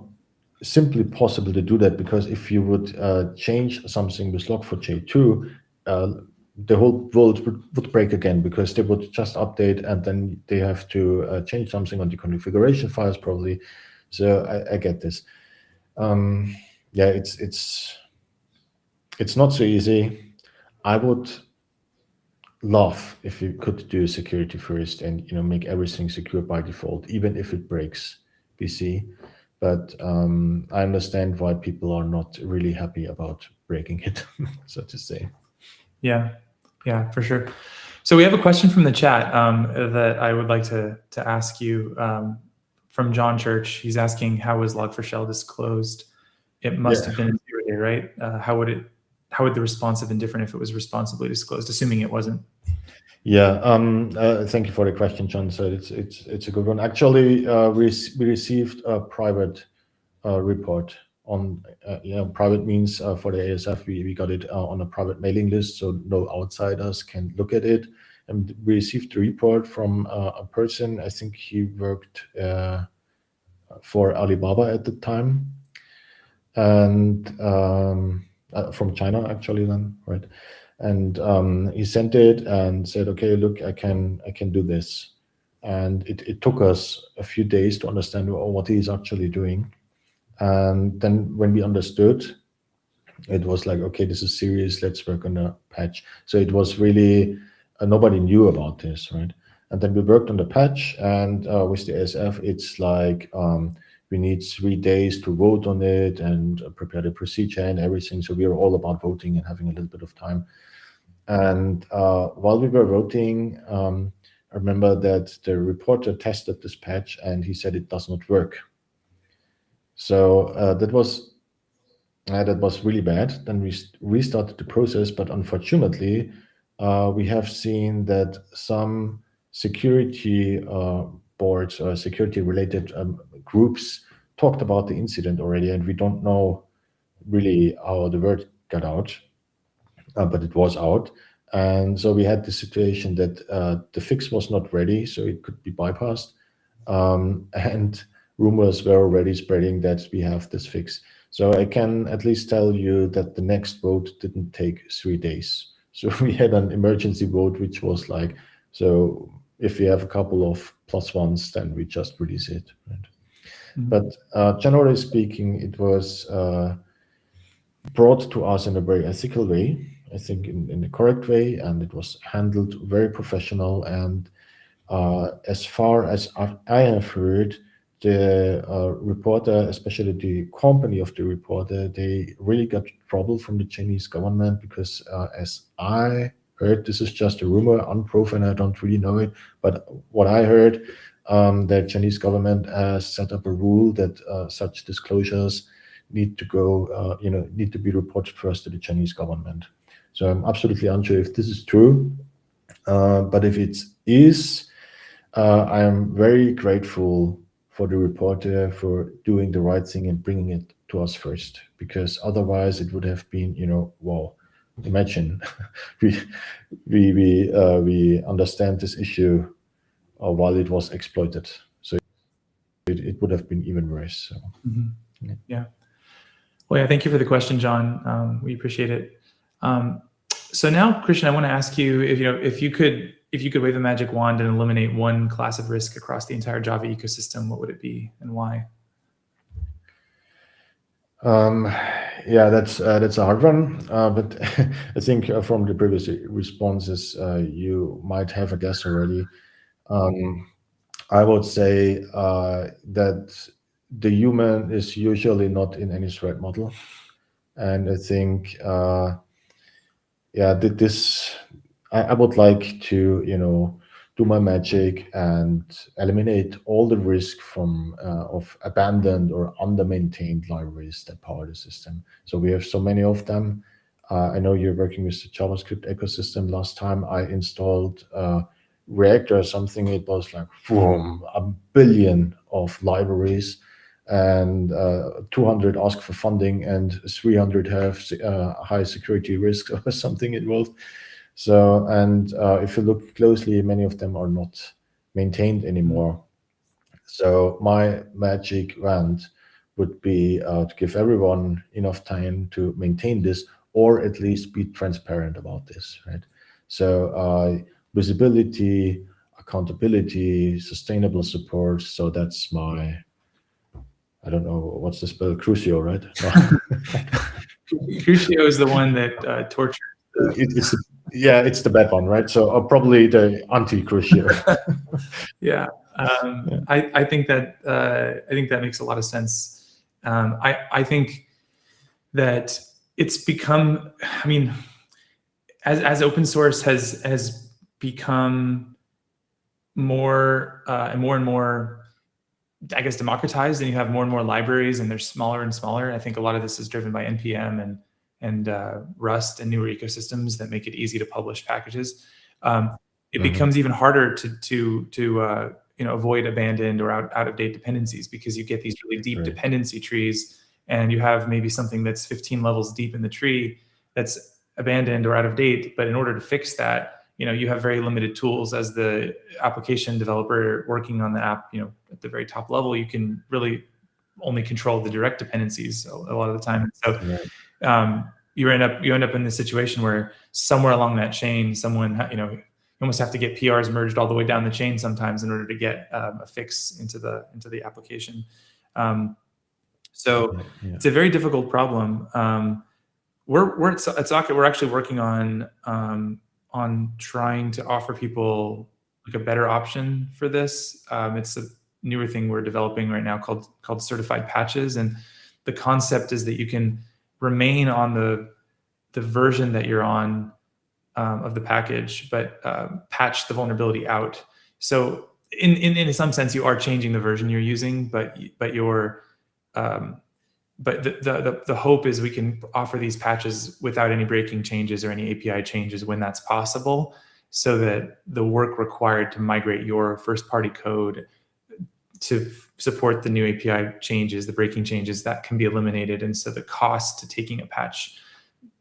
simply possible to do that, because if you would change something with Log4j2, the whole world would break again, because they would just update and then they have to change something on the configuration files probably. So I get this. Yeah, it's not so easy. I would love if we could do security first and make everything secure by default, even if it breaks PC. But I understand why people are not really happy about breaking it, so to say. Yeah, for sure. So we have a question from the chat that I would like to ask you from John Church. He's asking, how was Log4Shell disclosed? It must have been a 0-day, right? How would the response have been different if it was responsibly disclosed, assuming it wasn't? Yeah, thank you for the question, John. So it's a good one. Actually, we received a private report on, private means for the ASF, we got it on a private mailing list, so no outsiders can look at it. And we received a report from a person, I think he worked for Alibaba at the time, and from China actually then, right? And he sent it and said, okay, look, I can do this. And it took us a few days to understand what he's actually doing. And then when we understood, it was like, okay, this is serious, let's work on a patch. So it was really, nobody knew about this, right? And then we worked on the patch, and with the ASF, it's like, we need 3 days to vote on it and prepare the procedure and everything. So we were all about voting and having a little bit of time. And while we were voting, I remember that the reporter tested this patch and he said it does not work. So that was really bad. Then we restarted the process, but unfortunately, we have seen that some security boards or security-related groups talked about the incident already, and we don't know really how the word got out, but it was out. And so we had the situation that the fix was not ready, so it could be bypassed. And rumors were already spreading that we have this fix. So I can at least tell you that the next vote didn't take 3 days. So we had an emergency vote, which was like, so if we have a couple of +1s, then we just release it. Right? But generally speaking, it was brought to us in a very ethical way, I think in the correct way, and it was handled very professional. And as far as I have heard, the reporter, especially the company of the reporter, they really got trouble from the Chinese government, because as I heard, this is just a rumor, unproven, I don't really know it, but what I heard, the Chinese government has set up a rule that such disclosures need to be reported first to the Chinese government. So I'm absolutely unsure if this is true, but if it is, I am very grateful for the reporter for doing the right thing and bringing it to us first, because otherwise it would have been, wow, imagine we understand this issue while it was exploited. So it would have been even worse. So. Yeah. Well, yeah, thank you for the question, John. We appreciate it. So now, Christian, I want to ask you if you could wave a magic wand and eliminate one class of risk across the entire Java ecosystem, what would it be and why? Yeah, that's a hard one, but I think from the previous responses, you might have a guess already. I would say that the human is usually not in any threat model, and I think I would like to do my magic and eliminate all the risk from of abandoned or under-maintained libraries that power the system. So we have so many of them. I know you're working with the JavaScript ecosystem. Last time I installed Reactor or something, it was like, boom, a billion of libraries, and 200 ask for funding, and 300 have high security risk or something involved. So, and if you look closely, many of them are not maintained anymore. So my magic wand would be to give everyone enough time to maintain this, or at least be transparent about this, right? So visibility, accountability, sustainable support. So that's my, I don't know, what's the spell? Crucio, right? No. Crucio is the one that tortures. It's yeah, it's the bad one, right? So probably the anti-Crucio. Yeah. I think that makes a lot of sense. I think that it's become, I mean, as open source has become more and more, I guess, democratized, and you have more and more libraries, and they're smaller and smaller. I think a lot of this is driven by NPM and Rust and newer ecosystems that make it easy to publish packages. It becomes even harder to avoid abandoned or out of date dependencies, because you get these really deep dependency trees, and you have maybe something that's 15 levels deep in the tree that's abandoned or out of date. But in order to fix that, you have very limited tools as the application developer working on the app. At the very top level, you can really only control the direct dependencies a lot of the time. So you end up in this situation where somewhere along that chain, someone, you almost have to get PRs merged all the way down the chain sometimes in order to get a fix into the application. So it's a very difficult problem. We're at Socket, we're actually working on trying to offer people like a better option for this. It's a newer thing we're developing right now called certified patches, and the concept is that you can remain on the version that you're on of the package, but patch the vulnerability out. So in some sense, you are changing the version you're using, but you're but the hope is we can offer these patches without any breaking changes or any API changes when that's possible, so that the work required to migrate your first-party code to support the new API changes, the breaking changes, that can be eliminated. And so the cost to taking a patch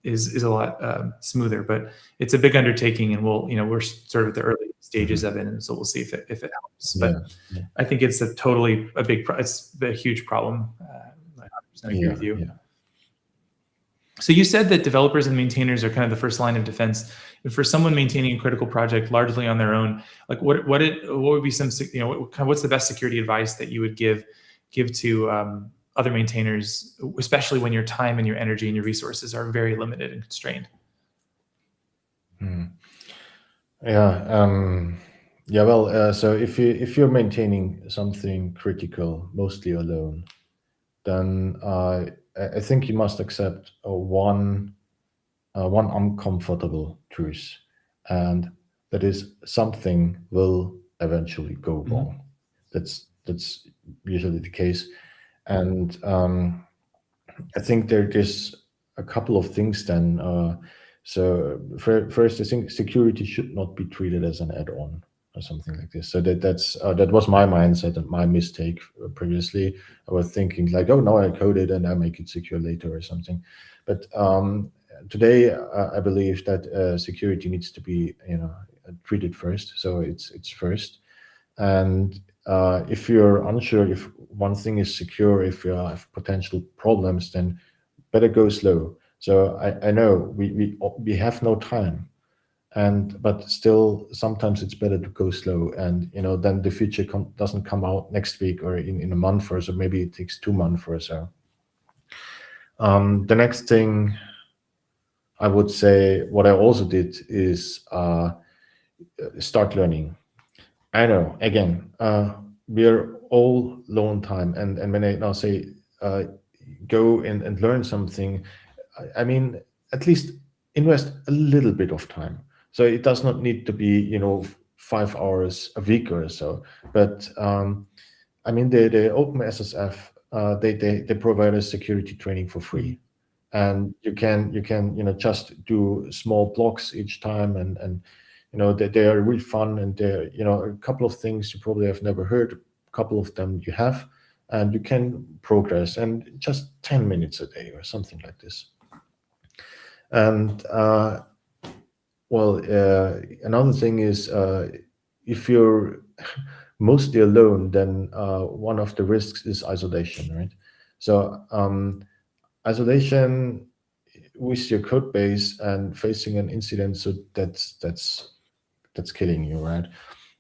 is a lot smoother. But it's a big undertaking, and we're sort of at the early stages of it, and so we'll see if it helps. But I think it's it's a huge problem. I agree with you. So you said that developers and maintainers are kind of the first line of defense. And for someone maintaining a critical project largely on their own, like what would be some, what's the best security advice that you would give to other maintainers, especially when your time and your energy and your resources are very limited and constrained? Well, so if you're maintaining something critical mostly alone, then I think you must accept one uncomfortable truth, and that is something will eventually go wrong. That's usually the case, and I think there is a couple of things then. So first, I think security should not be treated as an add-on or something like this. So that was my mindset and my mistake previously. I was thinking like, oh, now I code it and I make it secure later or something. But today, I believe that security needs to be treated first. So it's first. And if you're unsure if one thing is secure, if you have potential problems, then better go slow. So I know we have no time, but still sometimes it's better to go slow, and then the feature doesn't come out next week or in a month or so. Maybe it takes 2 months or so. The next thing I would say, what I also did is start learning. I know, again, we're all low on time, and when I now say go and learn something, I mean at least invest a little bit of time. So it does not need to be 5 hours a week or so, but I mean the OpenSSF they provide us security training for free, and you can just do small blocks each time, and they are really fun, and they're, a couple of things you probably have never heard, a couple of them you have, and you can progress, and just 10 minutes a day or something like this. And another thing is, if you're mostly alone, then one of the risks is isolation, right? So isolation with your code base and facing an incident, so that's killing you, right?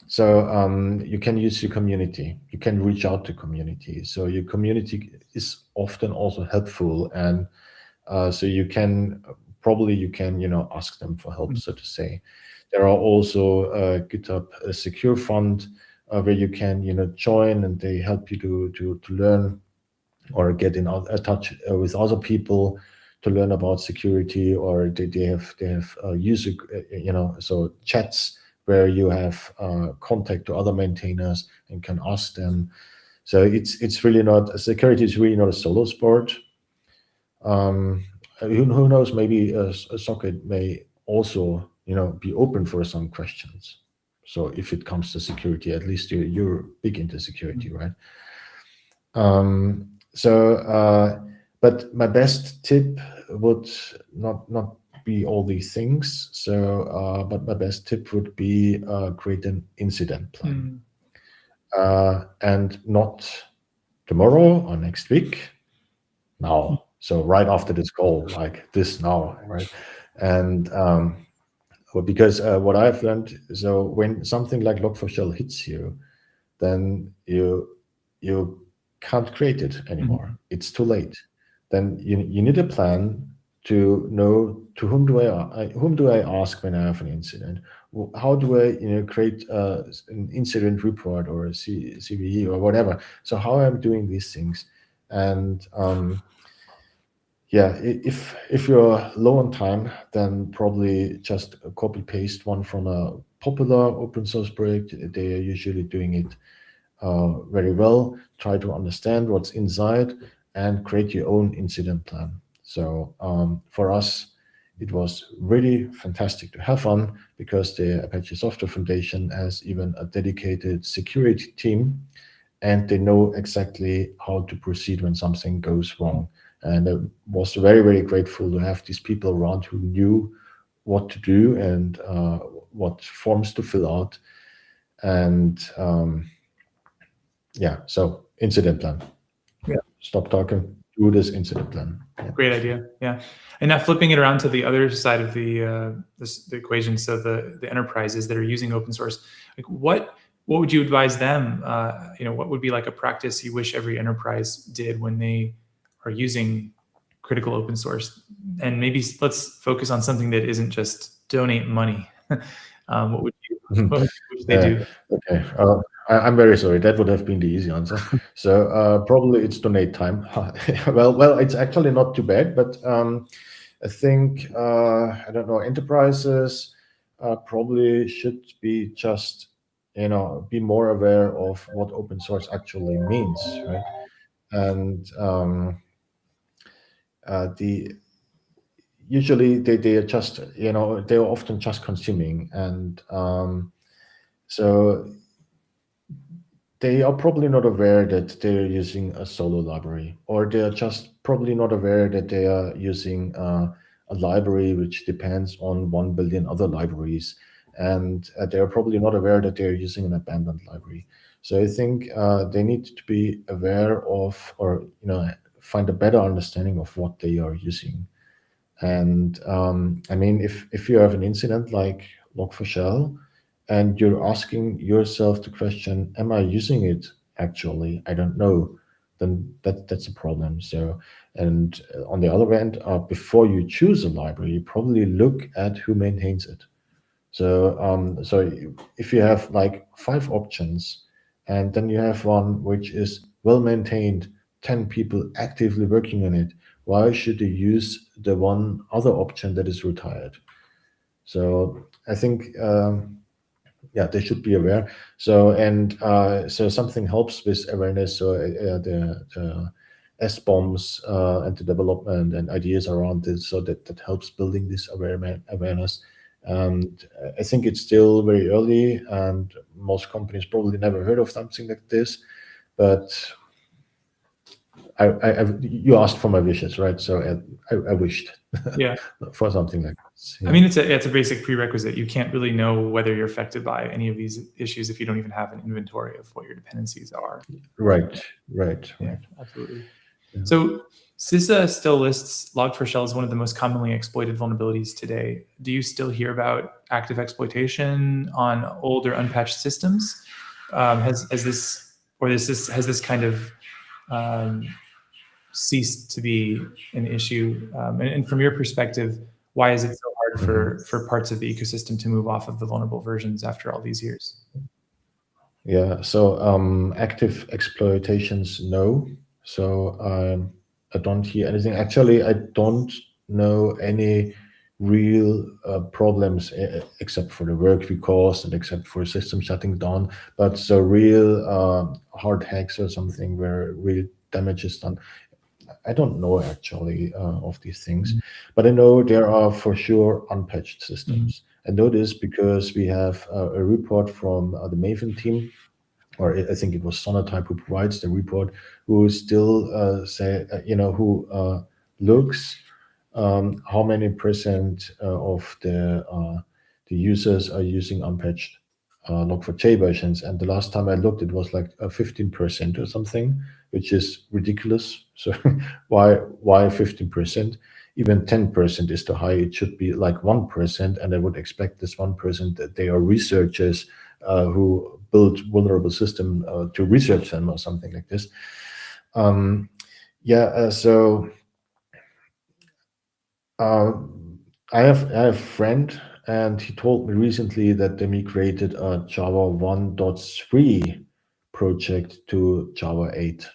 So you can use your community. You can reach out to community. So your community is often also helpful, and so you can ask them for help, so to say. There are also GitHub Secure Fund where you can join, and they help you to learn or get in touch with other people to learn about security, or they have user so chats where you have contact to other maintainers and can ask them. So it's really not, security is really not a solo sport. Who knows, maybe a socket may also be open for some questions. So if it comes to security, at least you're big into security, right? But my best tip would not be all these things. So, but my best tip would be create an incident plan, and not tomorrow or next week. Now, so right after this call, like this now, right? And because what I've learned, so when something like Log4j hits you, then you can't create it anymore. It's too late. Then you need a plan to know to whom do I ask when I have an incident. How do I create an incident report or a CVE or whatever. So how I'm doing these things, and if you're low on time, then probably just copy paste one from a popular open source project. They are usually doing it very well. Try to understand what's inside and create your own incident plan. So for us, it was really fantastic to have fun, because the Apache Software Foundation has even a dedicated security team, and they know exactly how to proceed when something goes wrong. And I was very, very grateful to have these people around who knew what to do and what forms to fill out. And so incident plan. Yeah. Stop talking, do this incident plan. Yeah. Great idea. Yeah. And now flipping it around to the other side of the equation. So the enterprises that are using open source, like what would you advise them? What would be like a practice you wish every enterprise did when they are using critical open source? And maybe let's focus on something that isn't just donate money. What would they do? Okay. I'm very sorry. That would have been the easy answer. So probably it's donate time. well, it's actually not too bad, but I think I don't know, enterprises probably should be just be more aware of what open source actually means, right? And usually they are just they are often just consuming, and so they are probably not aware that they're using a solo library, or they're just probably not aware that they are using a library which depends on 1 billion other libraries, and they're probably not aware that they're using an abandoned library. So I think they need to be aware of, or find a better understanding of what they are using. And I mean, if you have an incident like Log4j, and you're asking yourself the question, am I using it actually? I don't know. Then that's a problem. So, and on the other hand, before you choose a library, you probably look at who maintains it. So, so if you have like 5 options, and then you have one which is well maintained, 10 people actively working on it, why should you use the one other option that is retired? So I think they should be aware. So, and so something helps with awareness. So the SBOMs and the development and ideas around this, so that helps building this awareness. And I think it's still very early, and most companies probably never heard of something like this. But you asked for my wishes, right? So I wished Yeah. for something like this. I mean, it's a basic prerequisite. You can't really know whether you're affected by any of these issues if you don't even have an inventory of what your dependencies are. Right. Yeah, absolutely. Yeah. So CISA still lists Log4j as one of the most commonly exploited vulnerabilities today. Do you still hear about active exploitation on old or unpatched systems? Has this kind of ceased to be an issue? And from your perspective, why is it so hard for parts of the ecosystem to move off of the vulnerable versions after all these years? Yeah, so active exploitations, no. So I don't hear anything. Actually, I don't know any real problems except for the work we caused and except for system shutting down. But so real hard hacks or something where real damage is done, I don't know actually of these things. But I know there are for sure unpatched systems. I know this because we have a report from the Maven team, or I think it was Sonatype who provides the report, who still who looks how many percent of the users are using unpatched Log4j versions. And the last time I looked, it was like 15% or something, which is ridiculous. So why 15%? Even 10% is too high. It should be like 1%, and I would expect this 1% that they are researchers who build vulnerable system to research them or something like this. So I have a friend, and he told me recently that they migrated a Java 1.3 project to Java 8.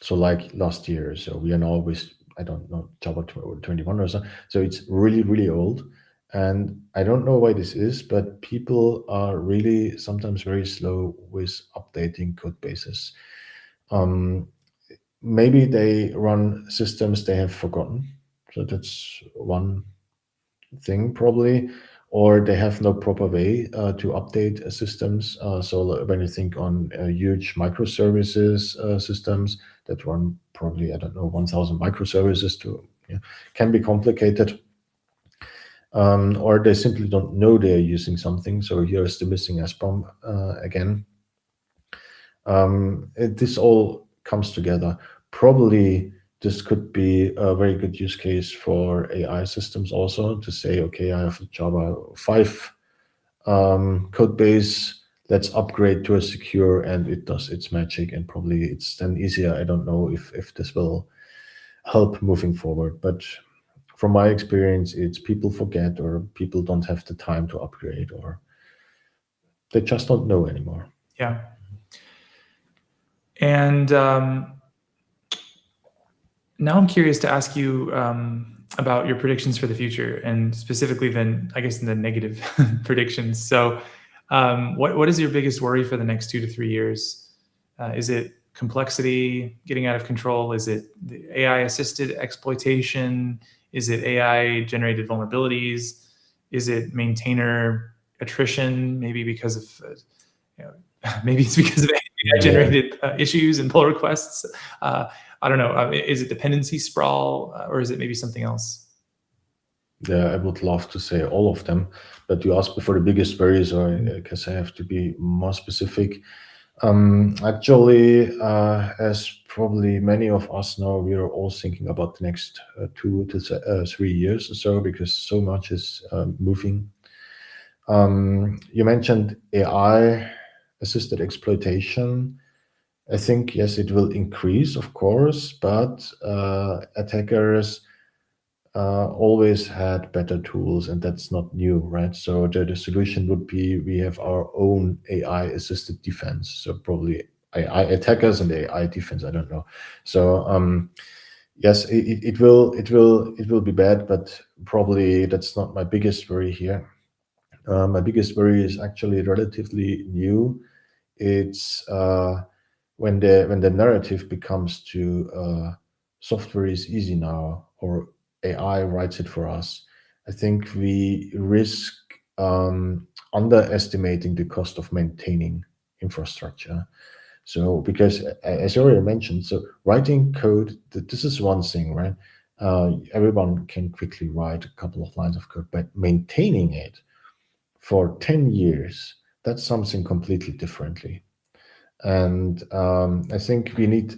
So like last year. So we are now with, I don't know, Java 21 or so. So it's really, really old. And I don't know why this is, but people are really sometimes very slow with updating code bases. Maybe they run systems they have forgotten. So that's one thing probably, or they have no proper way to update systems. So when you think on huge microservices systems that run probably, I don't know, 1,000 microservices can be complicated. Or they simply don't know they're using something. So here's the missing SBOM again. This all comes together. Probably this could be a very good use case for AI systems also, to say, okay, I have a Java 5 code base, let's upgrade to a secure, and it does its magic, and probably it's then easier. I don't know if this will help moving forward, but from my experience, it's people forget, or people don't have the time to upgrade, or they just don't know anymore. Yeah. And now I'm curious to ask you about your predictions for the future, and specifically then, I guess, in the negative predictions. So what is your biggest worry for the next 2 to 3 years? Is it complexity getting out of control? Is it the AI-assisted exploitation? Is it AI-generated vulnerabilities? Is it maintainer attrition, maybe because of, maybe it's because of AI-generated issues and pull requests? I don't know. Is it dependency sprawl, or is it maybe something else? Yeah, I would love to say all of them, but you asked me for the biggest worries, so I guess I have to be more specific. Actually, as probably many of us know, we are all thinking about the next 2 to 3 years or so, because so much is moving. You mentioned AI-assisted exploitation. I think, yes, it will increase, of course, but attackers always had better tools, and that's not new, right? So the solution would be we have our own AI-assisted defense. So probably AI attackers and AI defense, I don't know. So yes, it will be bad, but probably that's not my biggest worry here. My biggest worry is actually relatively new. It's when the narrative becomes to software is easy now, or AI writes it for us. I think we risk underestimating the cost of maintaining infrastructure. So, because as I already mentioned, so writing code, this is one thing, right? Everyone can quickly write a couple of lines of code, but maintaining it for 10 years, that's something completely differently. And I think we need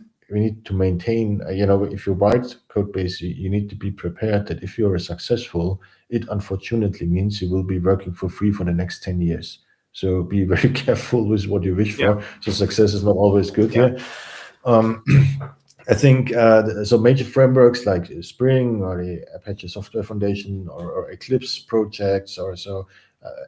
to maintain, if you write code base, you need to be prepared that if you're successful, it unfortunately means you will be working for free for the next 10 years. So be very careful with what you wish for. So success is not always good here. I think so major frameworks like Spring or the Apache Software Foundation or Eclipse projects or so,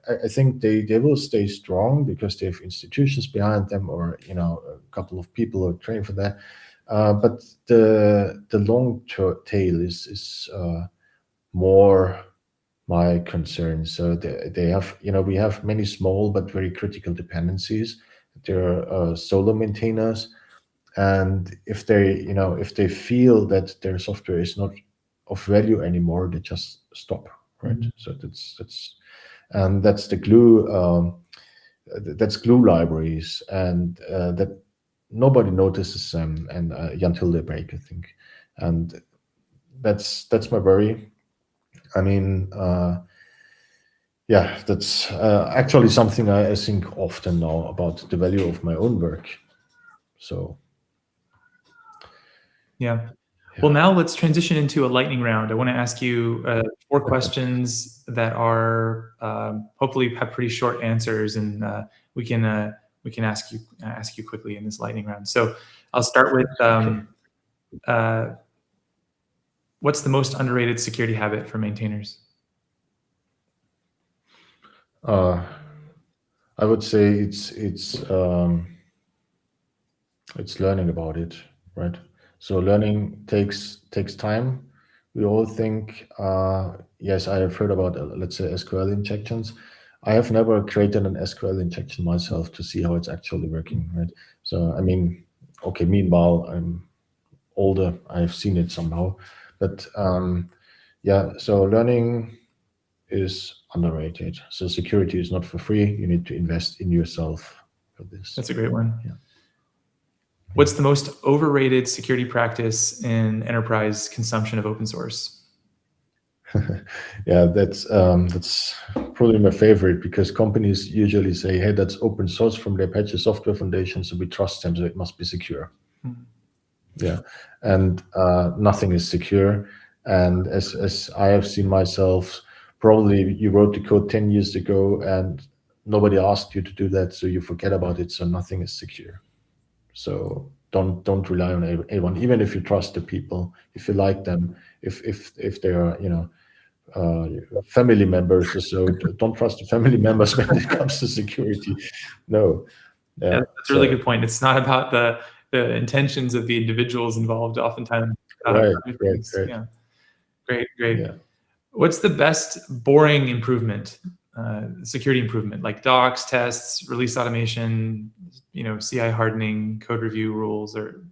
I think they will stay strong because they have institutions behind them, or a couple of people who are trained for that. But the long tail is more my concern. So they have, we have many small but very critical dependencies. There are solo maintainers, and if they feel that their software is not of value anymore, they just stop, right? So that's the glue. That's glue libraries, and that nobody notices them, and until they break, I think, and that's my worry. I mean, yeah, that's actually something I think often now about the value of my own work. So, yeah. Well, now let's transition into a lightning round. I want to ask you 4 questions that are hopefully have pretty short answers, and we can ask you quickly in this lightning round. So I'll start with what's the most underrated security habit for maintainers? I would say it's learning about it, right? So learning takes time. We all think, yes, I have heard about, let's say, SQL injections. I have never created an SQL injection myself to see how it's actually working, right? So, I mean, okay, meanwhile, I'm older, I've seen it somehow. But yeah, so learning is underrated. So security is not for free. You need to invest in yourself for this. That's a great one. Yeah. What's the most overrated security practice in enterprise consumption of open source? Yeah, that's probably my favorite, because companies usually say, "Hey, that's open source from the Apache Software Foundation, so we trust them, so it must be secure." Yeah, and nothing is secure. And as I have seen myself, probably you wrote the code 10 years ago, and nobody asked you to do that, so you forget about it. So nothing is secure. So don't rely on anyone, even if you trust the people, if you like them, if they are family members or so. Don't trust the family members when it comes to security. No. Yeah, that's a really good point. It's not about the intentions of the individuals involved. Oftentimes, Right. Yeah, great. Yeah. What's the best boring improvement, security improvement, like docs, tests, release automation, CI hardening, code review rules, or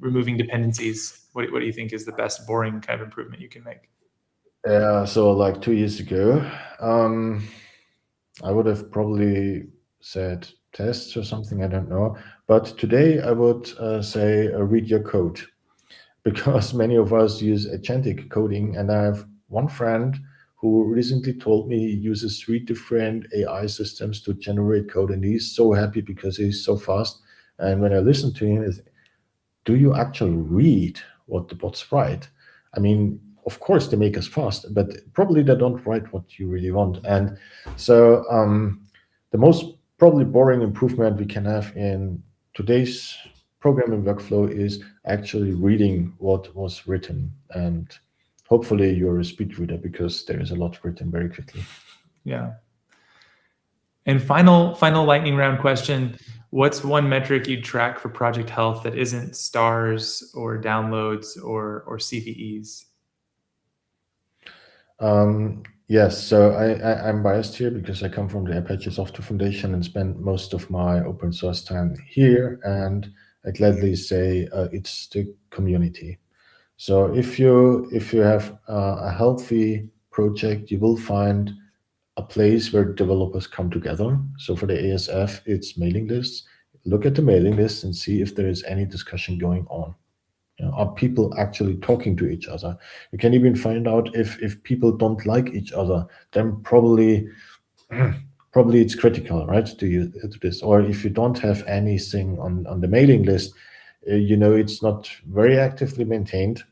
removing dependencies? What do you think is the best boring kind of improvement you can make? Yeah. So like 2 years ago, I would have probably said tests or something. I don't know. But today I would say read your code, because many of us use agentic coding, and I have one friend who recently told me he uses 3 different AI systems to generate code, and he's so happy because he's so fast. And when I listen to him, do you actually read what the bots write? I mean, of course they make us fast, but probably they don't write what you really want. And so the most probably boring improvement we can have in today's programming workflow is actually reading what was written. And hopefully you're a speed reader, because there is a lot written very quickly. Yeah. And final lightning round question. What's one metric you'd track for project health that isn't stars or downloads or CVEs? Yes, so I'm biased here because I come from the Apache Software Foundation and spent most of my open source time here, and I gladly say it's the community. So if you have a healthy project, you will find a place where developers come together. So for the ASF, it's mailing lists. Look at the mailing list and see if there is any discussion going on. Are people actually talking to each other? You can even find out if people don't like each other, then probably it's critical, right, to this. Or if you don't have anything on the mailing list, it's not very actively maintained,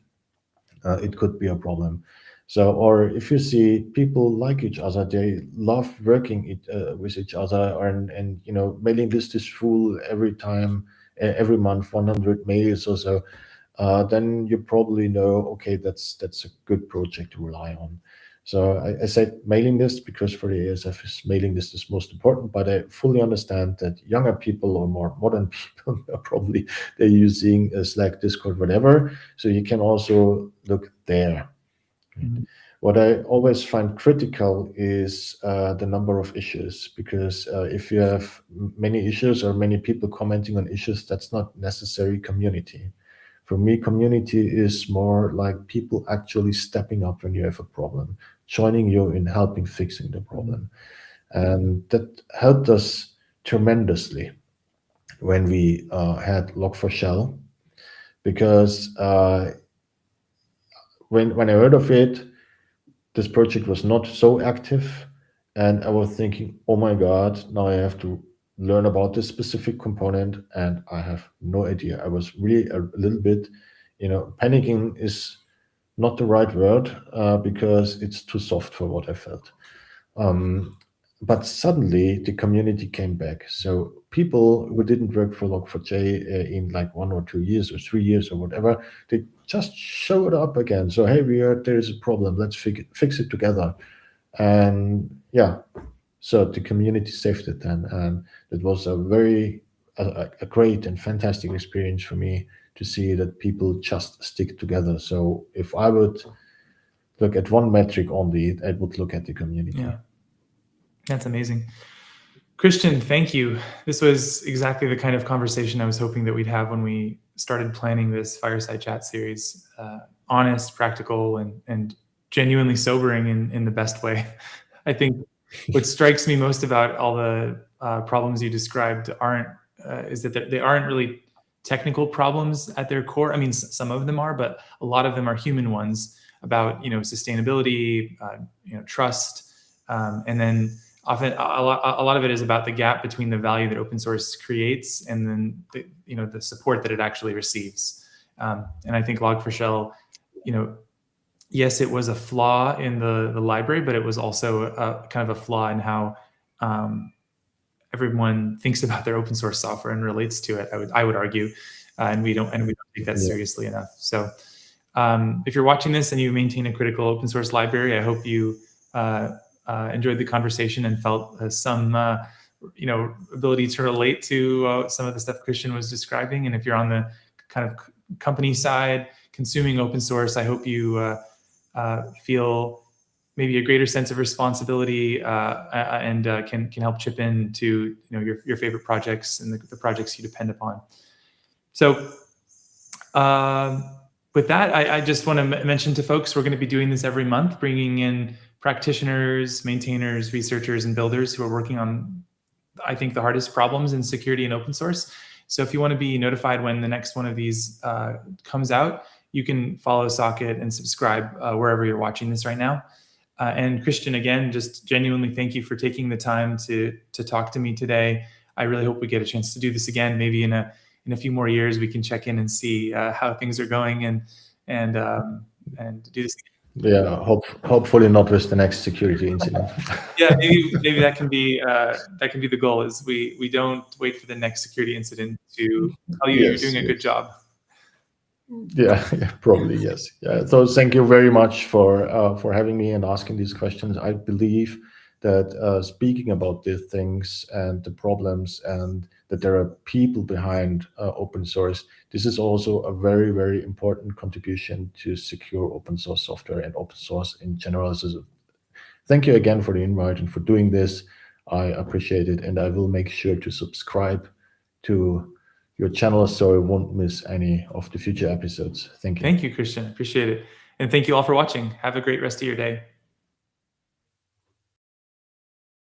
it could be a problem. So, or if you see people like each other, they love working with each other, and mailing list is full every time, every month, 100 mails or so, then you probably know, okay, that's a good project to rely on. So I said mailing list because for the ASF, mailing list is most important, but I fully understand that younger people or more modern people are probably they're using Slack, Discord, whatever. So you can also look there. Mm-hmm. What I always find critical is the number of issues, because if you have many issues or many people commenting on issues, that's not necessarily community. For me, community is more like people actually stepping up when you have a problem, joining you in helping fixing the problem. And that helped us tremendously when we had Log4j, because when I heard of it, this project was not so active, and I was thinking, oh my God, now I have to learn about this specific component, and I have no idea. I was really a little bit, panicking is not the right word, because it's too soft for what I felt. But suddenly the community came back. So people who didn't work for Log4j in like 1 or 2 years or 3 years or whatever, they just showed up again. So, hey, there is a problem. Let's fix it together. And yeah, so the community saved it then. And it was a very a great and fantastic experience for me to see that people just stick together. So if I would look at one metric only, I would look at the community. Yeah, that's amazing. Christian, thank you. This was exactly the kind of conversation I was hoping that we'd have when we started planning this Fireside Chat series. Honest, practical, and genuinely sobering in the best way. I think what strikes me most about all the problems you described is that they aren't really technical problems at their core. I mean, some of them are, but a lot of them are human ones about sustainability, trust, and then often a lot of it is about the gap between the value that open source creates and then the support that it actually receives. And I think Log4j, yes, it was a flaw in the library, but it was also a kind of a flaw in how everyone thinks about their open source software and relates to it. I would argue, and we don't take that seriously enough. So if you're watching this and you maintain a critical open source library, I hope you enjoyed the conversation and felt some ability to relate to some of the stuff Christian was describing. And if you're on the kind of company side consuming open source, I hope you feel maybe a greater sense of responsibility and can help chip in to your favorite projects and the projects you depend upon. So with that, I just want to mention to folks, we're going to be doing this every month, bringing in practitioners, maintainers, researchers, and builders who are working on, I think, the hardest problems in security and open source. So if you want to be notified when the next one of these comes out, you can follow Socket and subscribe wherever you're watching this right now. And Christian, again, just genuinely thank you for taking the time to talk to me today. I really hope we get a chance to do this again. Maybe in a few more years, we can check in and see how things are going and do this again. Yeah, hopefully not with the next security incident. Yeah, maybe that can be the goal. Is we don't wait for the next security incident to tell you you're doing a good job. Yeah, probably yes. Yeah. So thank you very much for having me and asking these questions. I believe that speaking about these things and the problems and that there are people behind open source, this is also a very, very important contribution to secure open source software and open source in general. So thank you again for the invite and for doing this. I appreciate it, and I will make sure to subscribe to your channel so I won't miss any of the future episodes. Thank you. Thank you, Christian. Appreciate it. And thank you all for watching. Have a great rest of your day.